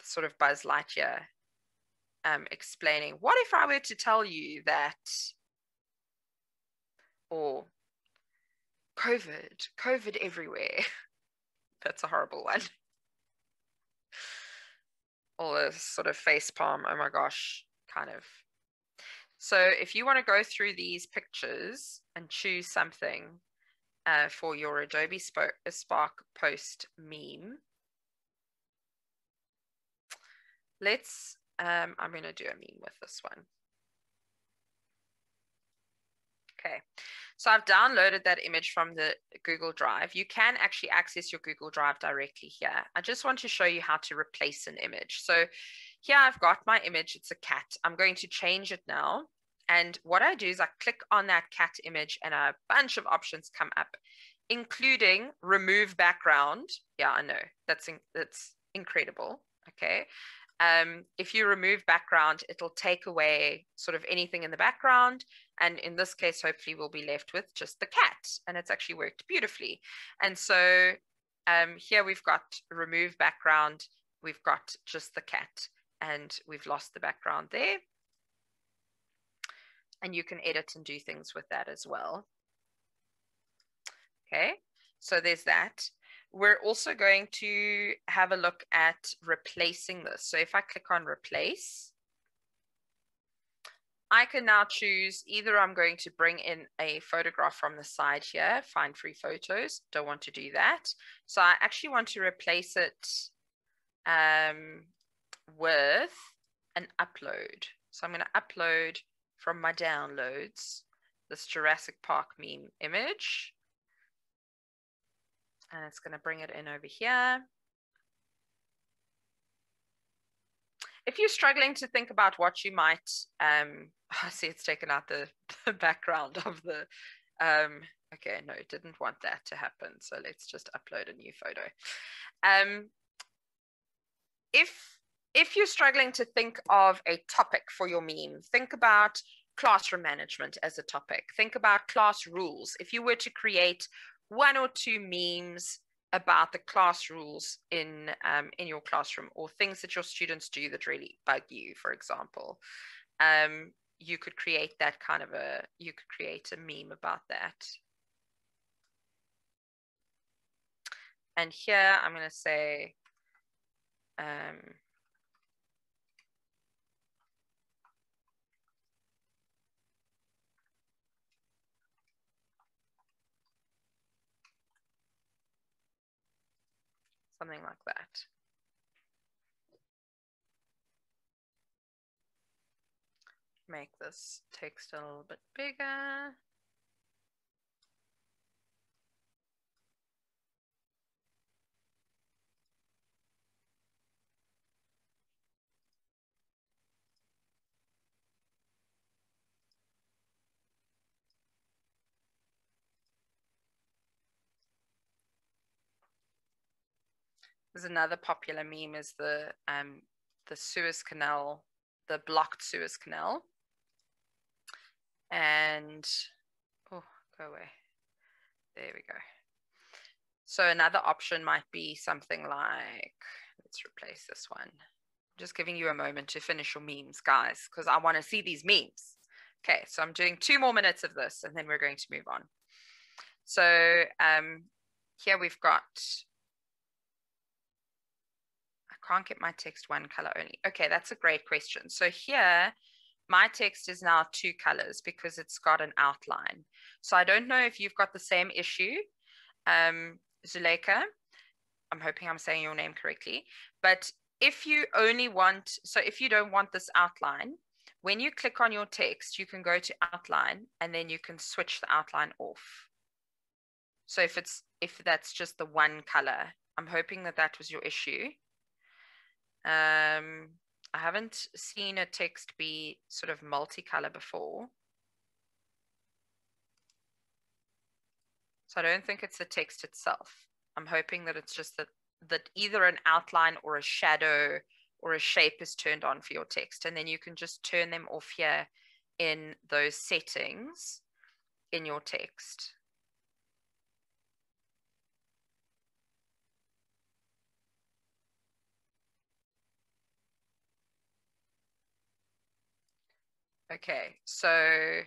Sort of Buzz Lightyear explaining, what if I were to tell you that, or COVID everywhere. That's a horrible one. All this sort of face palm, oh my gosh, kind of. So if you want to go through these pictures and choose something for your Adobe Spark post meme, let's, I'm going to do a meme with this one. Okay, so I've downloaded that image from the Google Drive. You can actually access your Google Drive directly here. I just want to show you how to replace an image. So here I've got my image, it's a cat. I'm going to change it now. And what I do is I click on that cat image and a bunch of options come up, including remove background. Yeah, I know, that's incredible, okay? If you remove background, it'll take away sort of anything in the background. And in this case, hopefully we'll be left with just the cat. And it's actually worked beautifully. And so here we've got remove background. We've got just the cat and we've lost the background there. And you can edit and do things with that as well. Okay, so there's that. We're also going to have a look at replacing this. So if I click on replace, I can now choose either I'm going to bring in a photograph from the side here, find free photos, don't want to do that. So I actually want to replace it with an upload. So I'm going to upload from my downloads this Jurassic Park meme image. And it's going to bring it in over here. If you're struggling to think about what you might, I see it's taken out the background of the, okay, no, it didn't want that to happen. So let's just upload a new photo. If you're struggling to think of a topic for your meme, think about classroom management as a topic. Think about class rules. If you were to create 1 or 2 memes about the class rules in your classroom, or things that your students do that really bug you, for example, you could create that kind of you could create a meme about that. And here I'm going to say, something like that. Make this text a little bit bigger. There's another popular meme is the Suez Canal, the blocked Suez Canal. And, oh, go away. There we go. So another option might be something like, let's replace this one. I'm just giving you a moment to finish your memes, guys, because I want to see these memes. Okay, so I'm doing 2 more minutes of this, and then we're going to move on. So here we've got, I can't get my text 1 color only. Okay, that's a great question. So here, my text is now 2 colors because it's got an outline. So I don't know if you've got the same issue, Zuleika. I'm hoping I'm saying your name correctly. But if you only want, so if you don't want this outline, when you click on your text, you can go to outline and then you can switch the outline off. So if that's just the 1 color, I'm hoping that that was your issue. I haven't seen a text be sort of multicolor before. So I don't think it's the text itself. I'm hoping that it's just that either an outline or a shadow or a shape is turned on for your text. And then you can just turn them off here in those settings in your text. Okay, so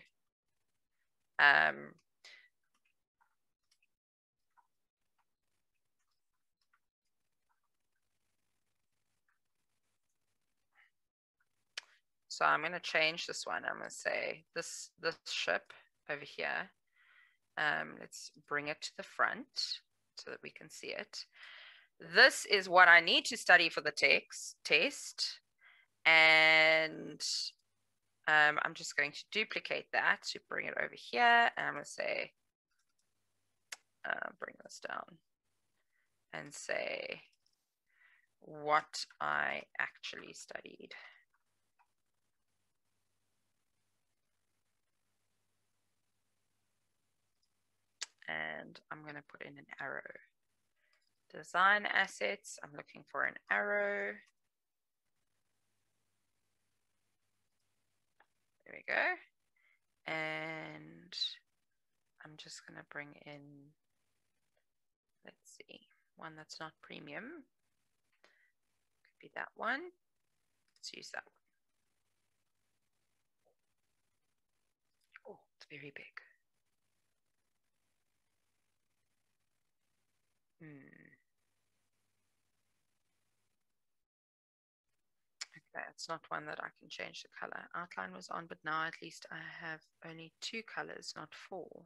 so I'm going to change this one. I'm going to say this ship over here. Let's bring it to the front so that we can see it. This is what I need to study for the test. And I'm just going to duplicate that to bring it over here. And I'm going to say, bring this down and say what I actually studied. And I'm going to put in an arrow. Design assets, I'm looking for an arrow. There we go. And I'm just going to bring in, let's see, one that's not premium. Could be that one. Let's use that one. Oh, it's very big. Okay, it's not one that I can change the color. Outline was on, but now at least I have only 2 colors, not 4.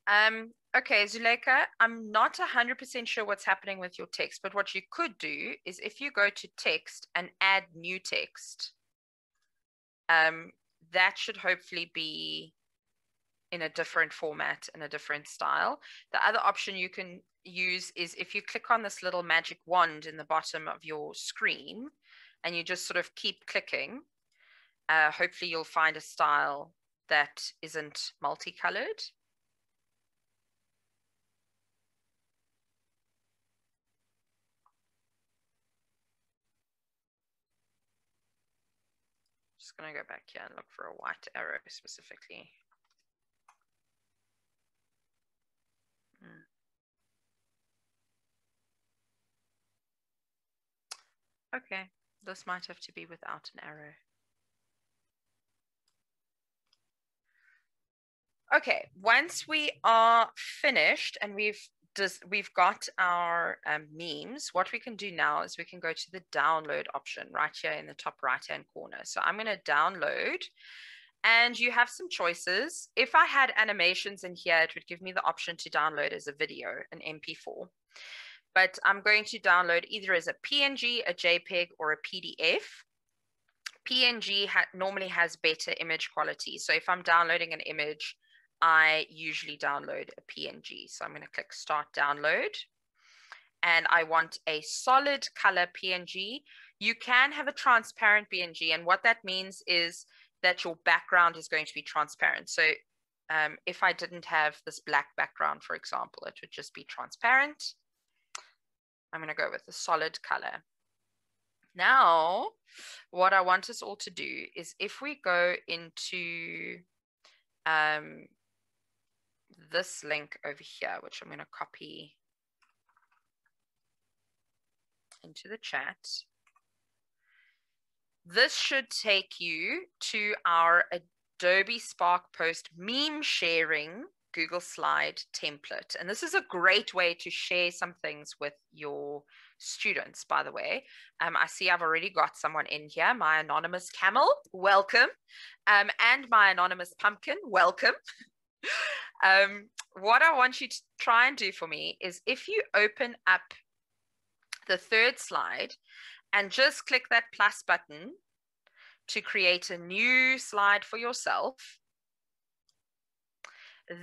Okay, Zuleika, I'm not 100% sure what's happening with your text, but what you could do is if you go to text and add new text, that should hopefully be in a different format and a different style. The other option you can use is if you click on this little magic wand in the bottom of your screen and you just sort of keep clicking, hopefully you'll find a style that isn't multicolored. Just going to go back here and look for a white arrow specifically. Okay, this might have to be without an arrow. Okay, once we are finished and we've got our memes, what we can do now is we can go to the download option right here in the top right hand corner. So I'm going to download, and you have some choices. If I had animations in here, it would give me the option to download as a video, an MP4. But I'm going to download either as a PNG, a JPEG, or a PDF. PNG normally has better image quality. So if I'm downloading an image, I usually download a PNG. So I'm going to click Start Download. And I want a solid color PNG. You can have a transparent PNG. And what that means is that your background is going to be transparent. So if I didn't have this black background, for example, it would just be transparent. I'm going to go with a solid color. Now, what I want us all to do is if we go into this link over here, which I'm going to copy into the chat, this should take you to our Adobe Spark Post meme sharing Google Slide template. And this is a great way to share some things with your students, by the way. I see I've already got someone in here, my anonymous camel, welcome. And my anonymous pumpkin, welcome. What I want you to try and do for me is if you open up the third slide and just click that plus button to create a new slide for yourself.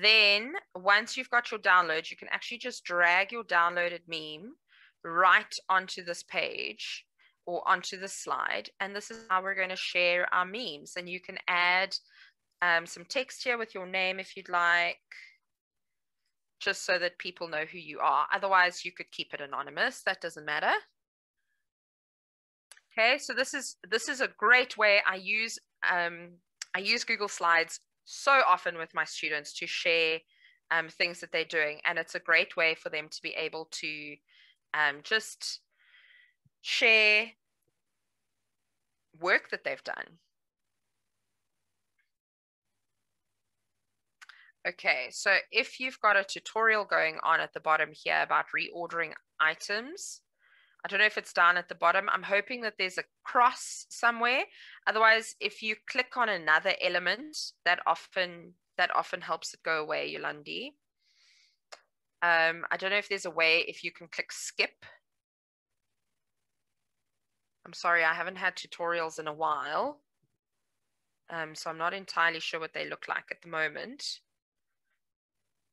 Then once you've got your download, you can actually just drag your downloaded meme right onto this page or onto the slide. And this is how we're going to share our memes. And you can add some text here with your name if you'd like, just so that people know who you are. Otherwise, you could keep it anonymous. That doesn't matter. Okay, so this is a great way. I use Google Slides so often with my students to share things that they're doing, and it's a great way for them to be able to just share work that they've done. Okay, so if you've got a tutorial going on at the bottom here about reordering items, I don't know if it's down at the bottom. I'm hoping that there's a cross somewhere. Otherwise, if you click on another element, that often helps it go away, Yolandi. I don't know if there's a way if you can click skip. I'm sorry, I haven't had tutorials in a while. So I'm not entirely sure what they look like at the moment.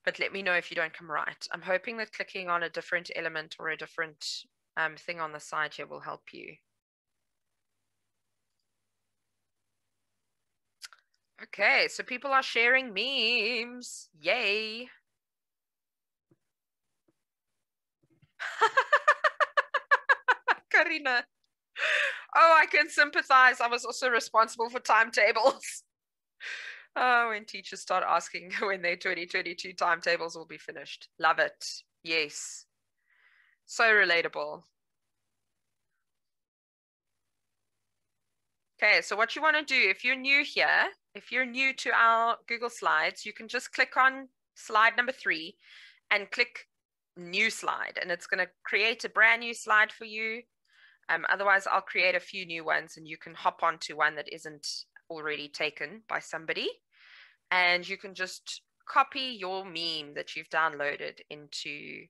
But let me know if you don't come right. I'm hoping that clicking on a different element or a different thing on the side here will help you. Okay, so people are sharing memes. Yay. Karina. Oh, I can sympathize. I was also responsible for timetables. Oh, when teachers start asking when their 2022 timetables will be finished. Love it. Yes. So relatable. Okay, so what you want to do, if you're new here, if you're new to our Google Slides, you can just click on slide number 3 and click new slide, and it's going to create a brand new slide for you. Otherwise, I'll create a few new ones and you can hop onto one that isn't already taken by somebody. And you can just copy your meme that you've downloaded into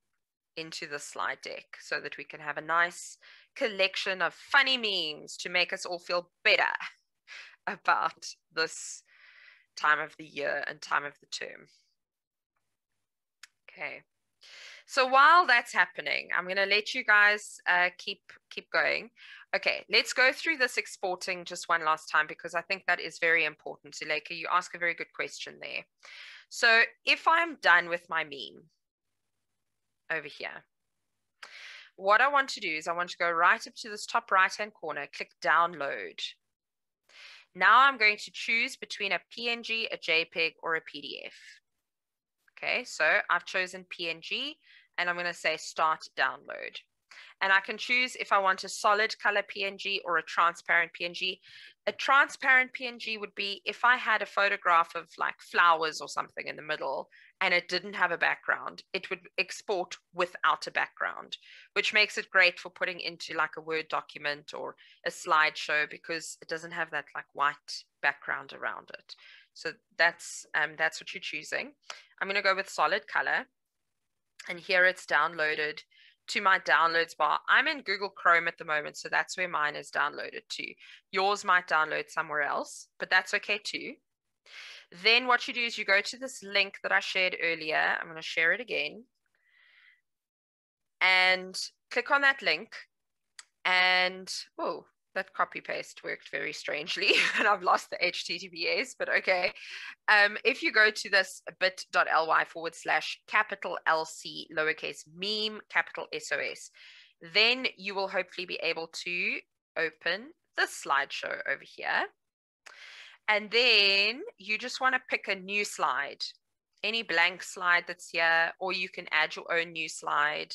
the slide deck so that we can have a nice collection of funny memes to make us all feel better about this time of the year and time of the term. Okay. So while that's happening, I'm going to let you guys keep going. Okay, let's go through this exporting just one last time, because I think that is very important. Zuleika, you ask a very good question there. So if I'm done with my meme over here, what I want to do is I want to go right up to this top right-hand corner, click download. Now I'm going to choose between a PNG, a JPEG, or a PDF. Okay, so I've chosen PNG, and I'm going to say start download. And I can choose if I want a solid color PNG or a transparent PNG. A transparent PNG would be if I had a photograph of like flowers or something in the middle and it didn't have a background, it would export without a background, which makes it great for putting into like a Word document or a slideshow, because it doesn't have that like white background around it. So that's what you're choosing. I'm going to go with solid color, and here it's downloaded to my downloads bar. I'm in Google Chrome at the moment, so that's where mine is downloaded to. Yours might download somewhere else, but that's okay too. Then what you do is you go to this link that I shared earlier. I'm going to share it again. And click on that link. And, oh, that copy paste worked very strangely. And I've lost the HTTPS, but okay. If you go to this bit.ly/capital LC lowercase meme capital SOS, then you will hopefully be able to open this slideshow over here. And then you just want to pick a new slide, any blank slide that's here, or you can add your own new slide.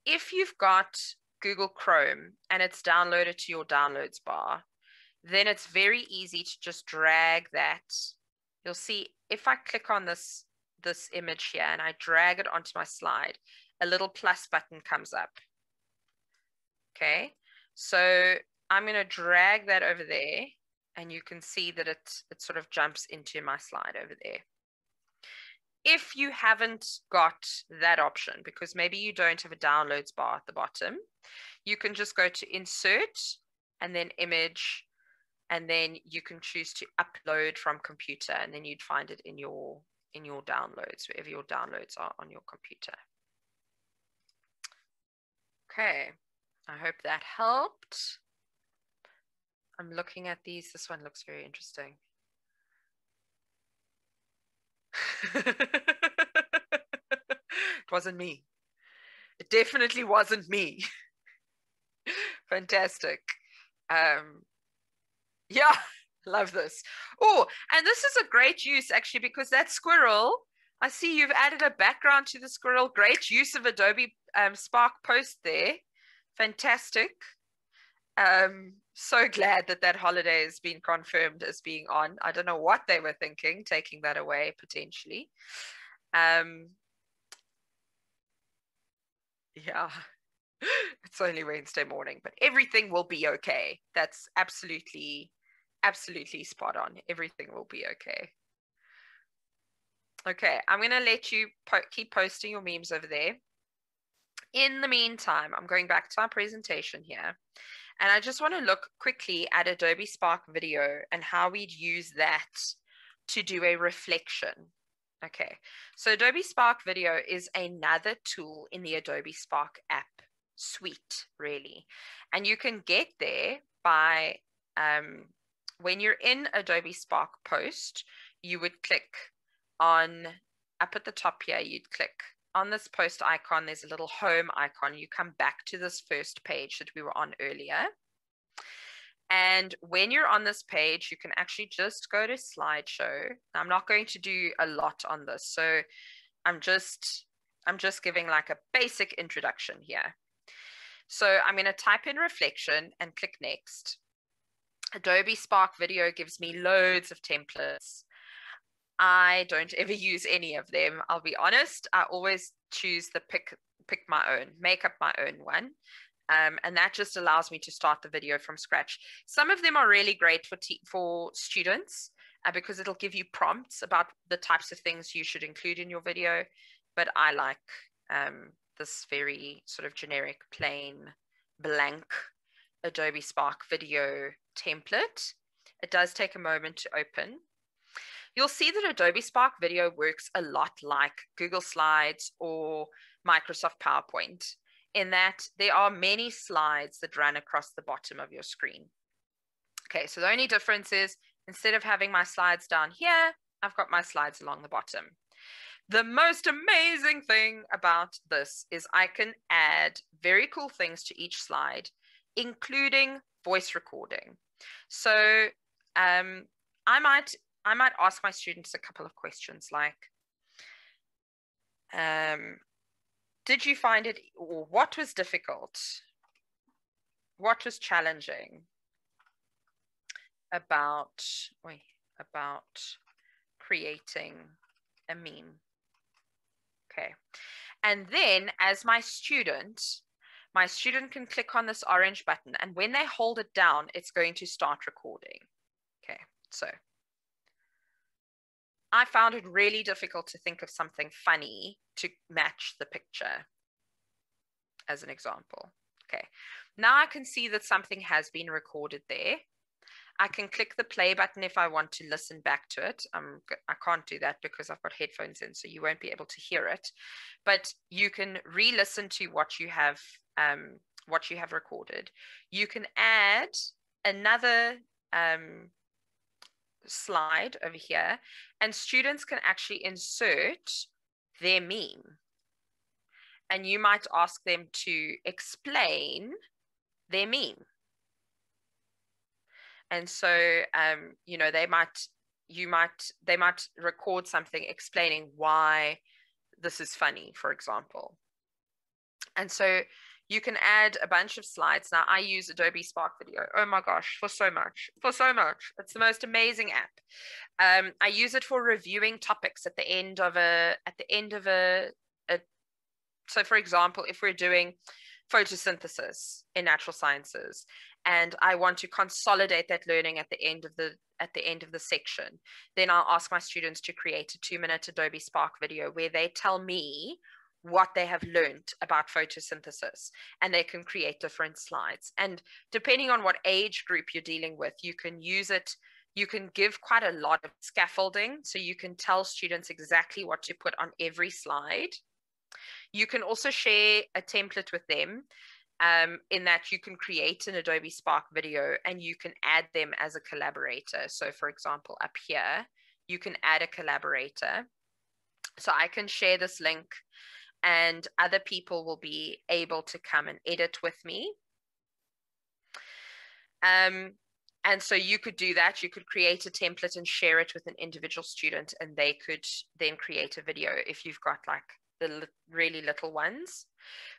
If you've got Google Chrome and it's downloaded to your downloads bar, then it's very easy to just drag that. You'll see if I click on this image here and I drag it onto my slide, a little plus button comes up. Okay, so I'm going to drag that over there, and you can see that it sort of jumps into my slide over there. If you haven't got that option, because maybe you don't have a downloads bar at the bottom, you can just go to insert and then image, and then you can choose to upload from computer, and then you'd find it in your downloads, wherever your downloads are on your computer. Okay, I hope that helped. I'm looking at these. This one looks very interesting. It wasn't me. It definitely wasn't me. Fantastic. Yeah, love this. Oh, and this is a great use actually, because that squirrel, I see you've added a background to the squirrel. Great use of Adobe Spark Post there. Fantastic. So glad that that holiday has been confirmed as being on. I don't know what they were thinking, taking that away potentially. Yeah, it's only Wednesday morning, but everything will be okay. That's absolutely spot on. Everything will be okay. Okay, I'm going to let you keep posting your memes over there. In the meantime, I'm going back to our presentation here. And I just want to look quickly at Adobe Spark Video and how we'd use that to do a reflection. Okay, so Adobe Spark Video is another tool in the Adobe Spark app suite, really. And you can get there by, when you're in Adobe Spark Post, you would click on, up at the top here, you'd click on this post icon. There's a little home icon. You come back to this first page that we were on earlier. And when you're on this page, you can actually just go to slideshow. I'm not going to do a lot on this, so I'm just giving like a basic introduction here. So I'm going to type in reflection and click next. Adobe Spark Video gives me loads of templates. I don't ever use any of them, I'll be honest. I always choose the pick my own, make up my own one. And that just allows me to start the video from scratch. Some of them are really great for students. because it'll give you prompts about the types of things you should include in your video. But I like this very sort of generic, plain, blank Adobe Spark video template. It does take a moment to open. You'll see that Adobe Spark Video works a lot like Google Slides or Microsoft PowerPoint, in that there are many slides that run across the bottom of your screen. Okay, so the only difference is instead of having my slides down here, I've got my slides along the bottom. The most amazing thing about this is I can add very cool things to each slide, including voice recording. So I might ask my students a couple of questions like, did you find it, or what was difficult? What was challenging about creating a meme? Okay, and then as my student can click on this orange button, and when they hold it down, it's going to start recording. Okay, so I found it really difficult to think of something funny to match the picture, as an example. Okay, now I can see that something has been recorded there. I can click the play button if I want to listen back to it. I can't do that because I've got headphones in, so you won't be able to hear it. But you can re-listen to what you have recorded. You can add another slide over here, and students can actually insert their meme. And you might ask them to explain their meme. And so, you know, they might record something explaining why this is funny, for example. And so you can add a bunch of slides. Now I use Adobe Spark Video. Oh my gosh, for so much. It's the most amazing app. I use it for reviewing topics at the end of so for example, if we're doing photosynthesis in natural sciences, and I want to consolidate that learning at the end of the section, then I'll ask my students to create a 2-minute Adobe Spark video where they tell me what they have learned about photosynthesis, and they can create different slides. And depending on what age group you're dealing with, you can use it. You can give quite a lot of scaffolding, so you can tell students exactly what to put on every slide. You can also share a template with them, in that you can create an Adobe Spark video and you can add them as a collaborator. So for example, up here, you can add a collaborator. So I can share this link and other people will be able to come and edit with me. And so you could do that. You could create a template and share it with an individual student, and they could then create a video if you've got like the really little ones.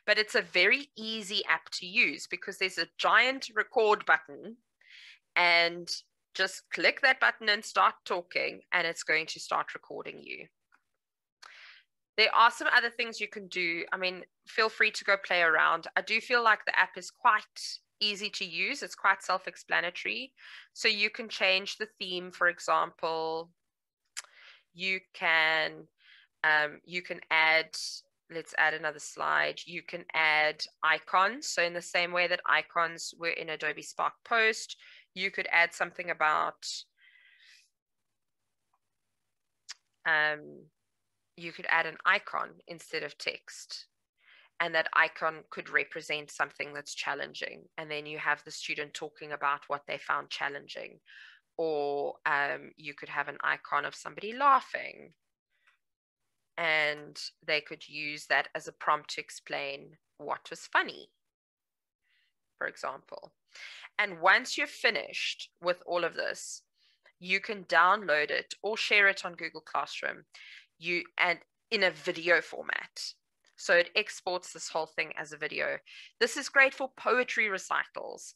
But it's a very easy app to use because there's a giant record button, and just click that button and start talking, and it's going to start recording you. There are some other things you can do. I mean, feel free to go play around. I do feel like the app is quite easy to use. It's quite self-explanatory. So you can change the theme, for example. You can add, let's add another slide. You can add icons. So in the same way that icons were in Adobe Spark Post, you could add something about, you could add an icon instead of text. And that icon could represent something that's challenging. And then you have the student talking about what they found challenging. Or you could have an icon of somebody laughing, and they could use that as a prompt to explain what was funny, for example. And once you're finished with all of this, you can download it or share it on Google Classroom, and in a video format. So it exports this whole thing as a video. This is great for poetry recitals.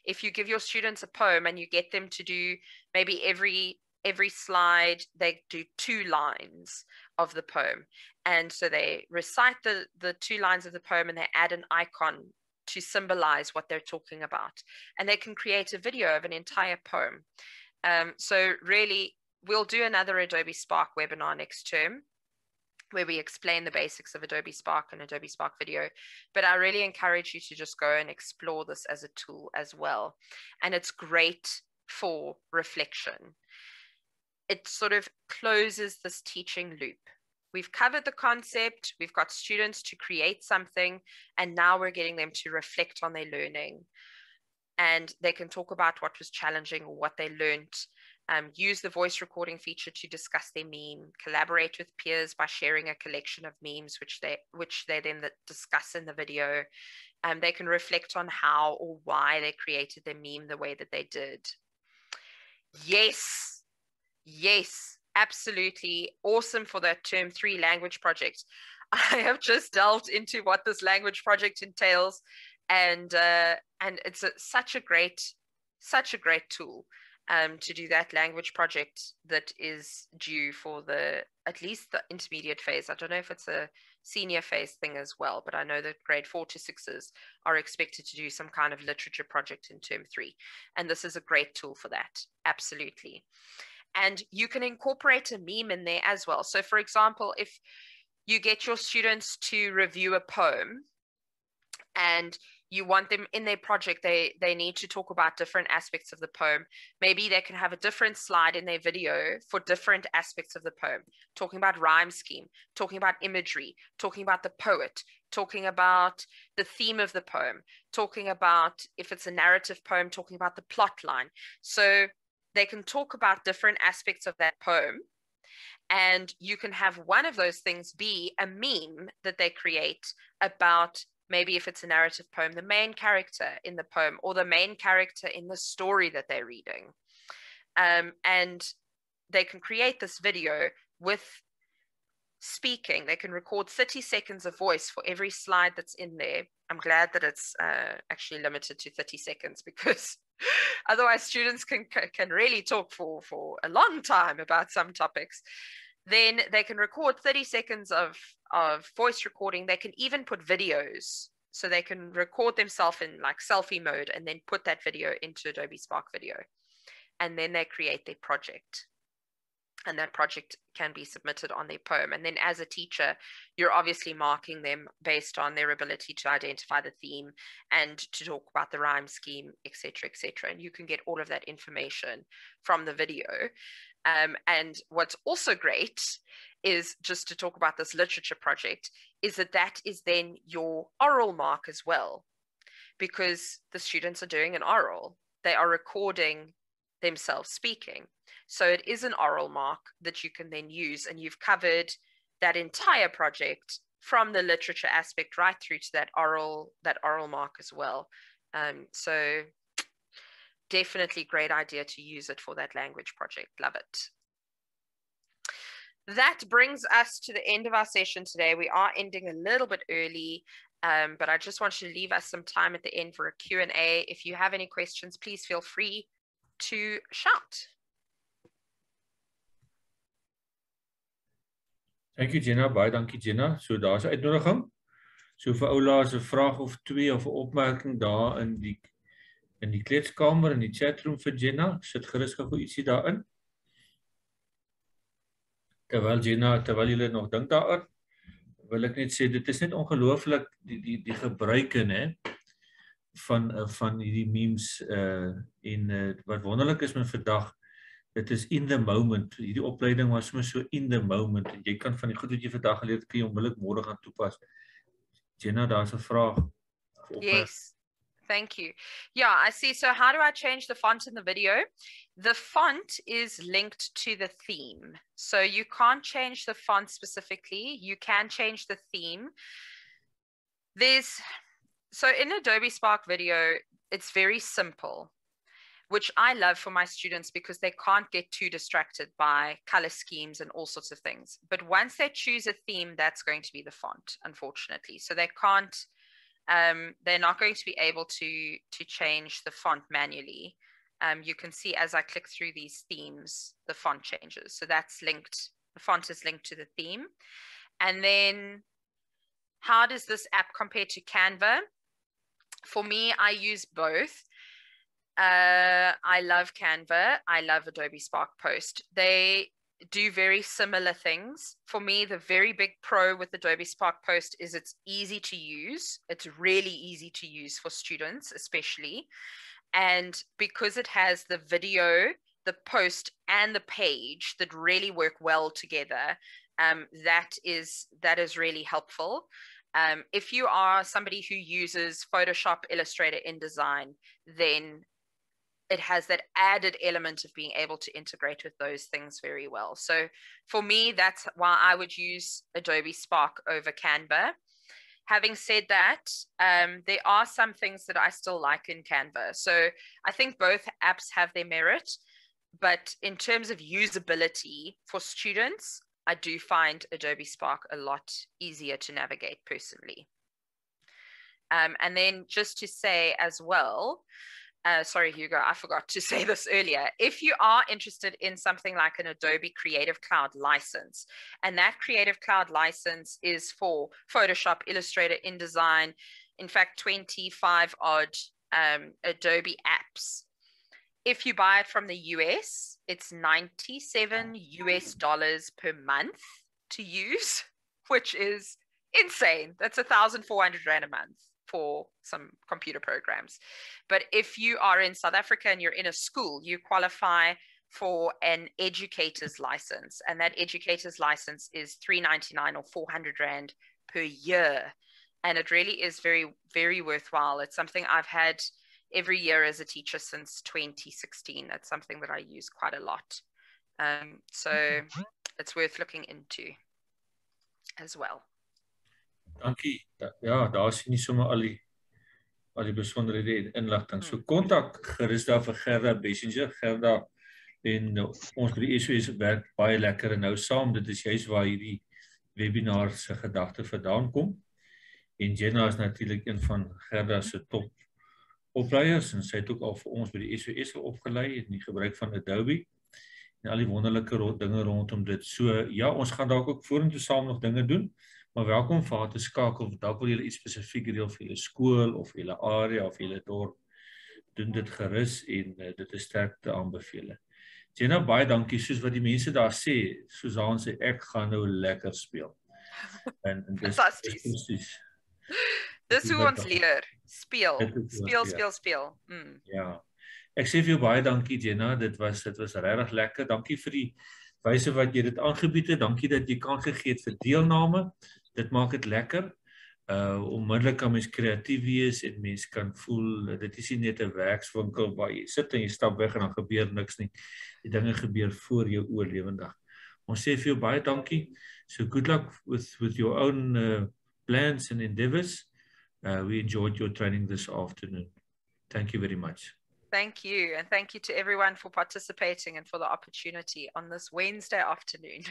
If you give your students a poem and you get them to do maybe every slide, they do 2 lines of the poem. And so they recite the 2 lines of the poem, and they add an icon to symbolize what they're talking about. And they can create a video of an entire poem. So really, we'll do another Adobe Spark webinar next term, where we explain the basics of Adobe Spark and Adobe Spark Video. But I really encourage you to just go and explore this as a tool as well. And it's great for reflection. It sort of closes this teaching loop. We've covered the concept, we've got students to create something, and now we're getting them to reflect on their learning. And they can talk about what was challenging or what they learned. Use the voice recording feature to discuss their meme, collaborate with peers by sharing a collection of memes, which they then discuss in the video. They can reflect on how or why they created their meme the way that they did. Yes, yes, absolutely awesome for that term 3 language project. I have just delved into what this language project entails, and it's such a great tool to do that language project that is due for at least the intermediate phase. I don't know if it's a senior phase thing as well, but I know that grade 4 to 6s are expected to do some kind of literature project in term 3. And this is a great tool for that. Absolutely. And you can incorporate a meme in there as well. So for example, if you get your students to review a poem and you want them in their project, they need to talk about different aspects of the poem. Maybe they can have a different slide in their video for different aspects of the poem, talking about rhyme scheme, talking about imagery, talking about the poet, talking about the theme of the poem, talking about, if it's a narrative poem, talking about the plot line. So they can talk about different aspects of that poem. And you can have one of those things be a meme that they create about, maybe if it's a narrative poem, the main character in the poem or the main character in the story that they're reading. And they can create this video with speaking. They can record 30 seconds of voice for every slide that's in there. I'm glad that it's actually limited to 30 seconds, because otherwise students can really talk for a long time about some topics. Then they can record 30 seconds of voice recording. They can even put videos. So they can record themselves in like selfie mode and then put that video into Adobe Spark Video. And then they create their project. And that project can be submitted on their poem. And then as a teacher, you're obviously marking them based on their ability to identify the theme and to talk about the rhyme scheme, etc., etc. And you can get all of that information from the video. And what's also great is, just to talk about this literature project, is that is then your oral mark as well, because the students are doing an oral. They are recording themselves speaking. So it is an oral mark that you can then use, and you've covered that entire project from the literature aspect right through to that oral mark as well. So definitely great idea to use it for that language project. Love it. That brings us to the end of our session today. We are ending a little bit early, but I just want you to leave us some time at the end for a Q&A. If you have any questions, please feel free to shout. Thank you, Jenna. Baie dankie, Jenna. So daar's 'n uitnodiging. So vir oula as 'n vraag of 2 of 'n opmerking daar in die kleedskamer in die chatroom vir Jenna. Sit gerus gou ietsie daarin. Terwyl julle nog dink daaroor, wil ek net sê dit is net ongelooflik die gebruike, né, van hierdie memes en wat wonderlik is met vandag. Dit is in the moment. Hierdie opleiding was sommer so in the moment. En jy kan van die goed wat jy vandag geleer het, kan jy onmiddellik môre gaan toepas. Jenna, daar's 'n vraag. Yes, thank you. Yeah, I see. So how do I change the font in the video? The font is linked to the theme. So you can't change the font specifically. You can change the theme. So in Adobe Spark Video, it's very simple, which I love for my students because they can't get too distracted by color schemes and all sorts of things. But once they choose a theme, that's going to be the font, unfortunately. So they can't, they're not going to be able to change the font manually. You can see as I click through these themes, the font changes. So that's linked, the font is linked to the theme. And then how does this app compare to Canva? For me, I use both. I love Canva. I love Adobe Spark Post. They do very similar things. For me, the very big pro with Adobe Spark Post is it's easy to use. It's really easy to use for students, especially. And because it has the video, the post, and the page that really work well together, that is really helpful. If you are somebody who uses Photoshop, Illustrator, InDesign, then it has that added element of being able to integrate with those things very well. So for me, that's why I would use Adobe Spark over Canva. Having said that, there are some things that I still like in Canva. So I think both apps have their merit, but in terms of usability for students, I do find Adobe Spark a lot easier to navigate personally. And then just to say as well, sorry, Hugo, I forgot to say this earlier. If you are interested in something like an Adobe Creative Cloud license, and that Creative Cloud license is for Photoshop, Illustrator, InDesign, in fact, 25 odd Adobe apps. If you buy it from the US, it's $97 per month to use, which is insane. That's 1,400 Rand a month for some computer programs. But if you are in South Africa and you're in a school, you qualify for an educator's license, and that educator's license is $399 or 400 Rand per year. And it really is very, very worthwhile. It's something I've had every year as a teacher since 2016. That's something that I use quite a lot. So it's worth looking into as well. Dankie. Ja, daar is nie sommer al die besonderhede en inligting. So kontak gerus daar vir Gerda Bessinger. Gerda en ons by die SOS werk baie lekker en nou saam. Dit is juist waar hierdie webinar se gedagte vandaan kom. En Jenna is natuurlik een van Gerda se top opleiers en sy het ook al vir ons by die SOS opgelei in die gebruik van Adobe en al die wonderlike dinge rondom dit. So ja, ons gaan dalk ook vorentoe saam nog dinge doen. Maar welkom vir haar te skakel, of dalk wil julle iets spesifiek deel vir julle skool of julle area of julle dorp, doen dit gerus en dit is sterk te aanbeveel. Jenna, baie dankie, soos wat die mense daar sê, Susan sê, ek gaan nou lekker speel. En dis presies. Dis hoe ons leer, speel. Ja, ek sê vir jou baie dankie Jenna, dit was regtig lekker, dankie vir die wyse wat jy dit aangebied het, dankie dat jy kans gegee het vir deelname. Dit maak dit lekker. Onmiddellik kan mens kreatief wees en mens kan voel, dit is nie net 'n werkswinkel waar jy sit en jy stap weg en dan gebeur niks nie. Die dinge gebeur voor jou oë lewendig. Ons sê vir jou baie dankie. So good luck with your own plans and endeavors. We enjoyed your training this afternoon. Thank you very much. Thank you, and thank you to everyone for participating and for the opportunity on this Wednesday afternoon.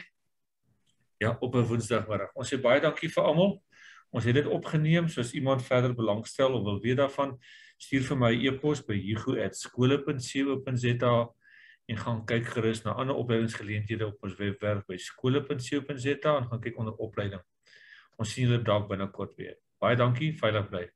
Ja, op 'n Woensdagmiddag. Ons sê baie dankie vir almal. Ons het dit opgeneem, soos iemand verder belangstel of wil weet daarvan, stuur vir my e-pos by hugo@skole.co.za en gaan kyk gerus na ander opleidingsgeleenthede op ons webwerf by skole.co.za en gaan kyk onder opleiding. Ons sien julle dalk binnekort weer. Baie dankie, veilig bly.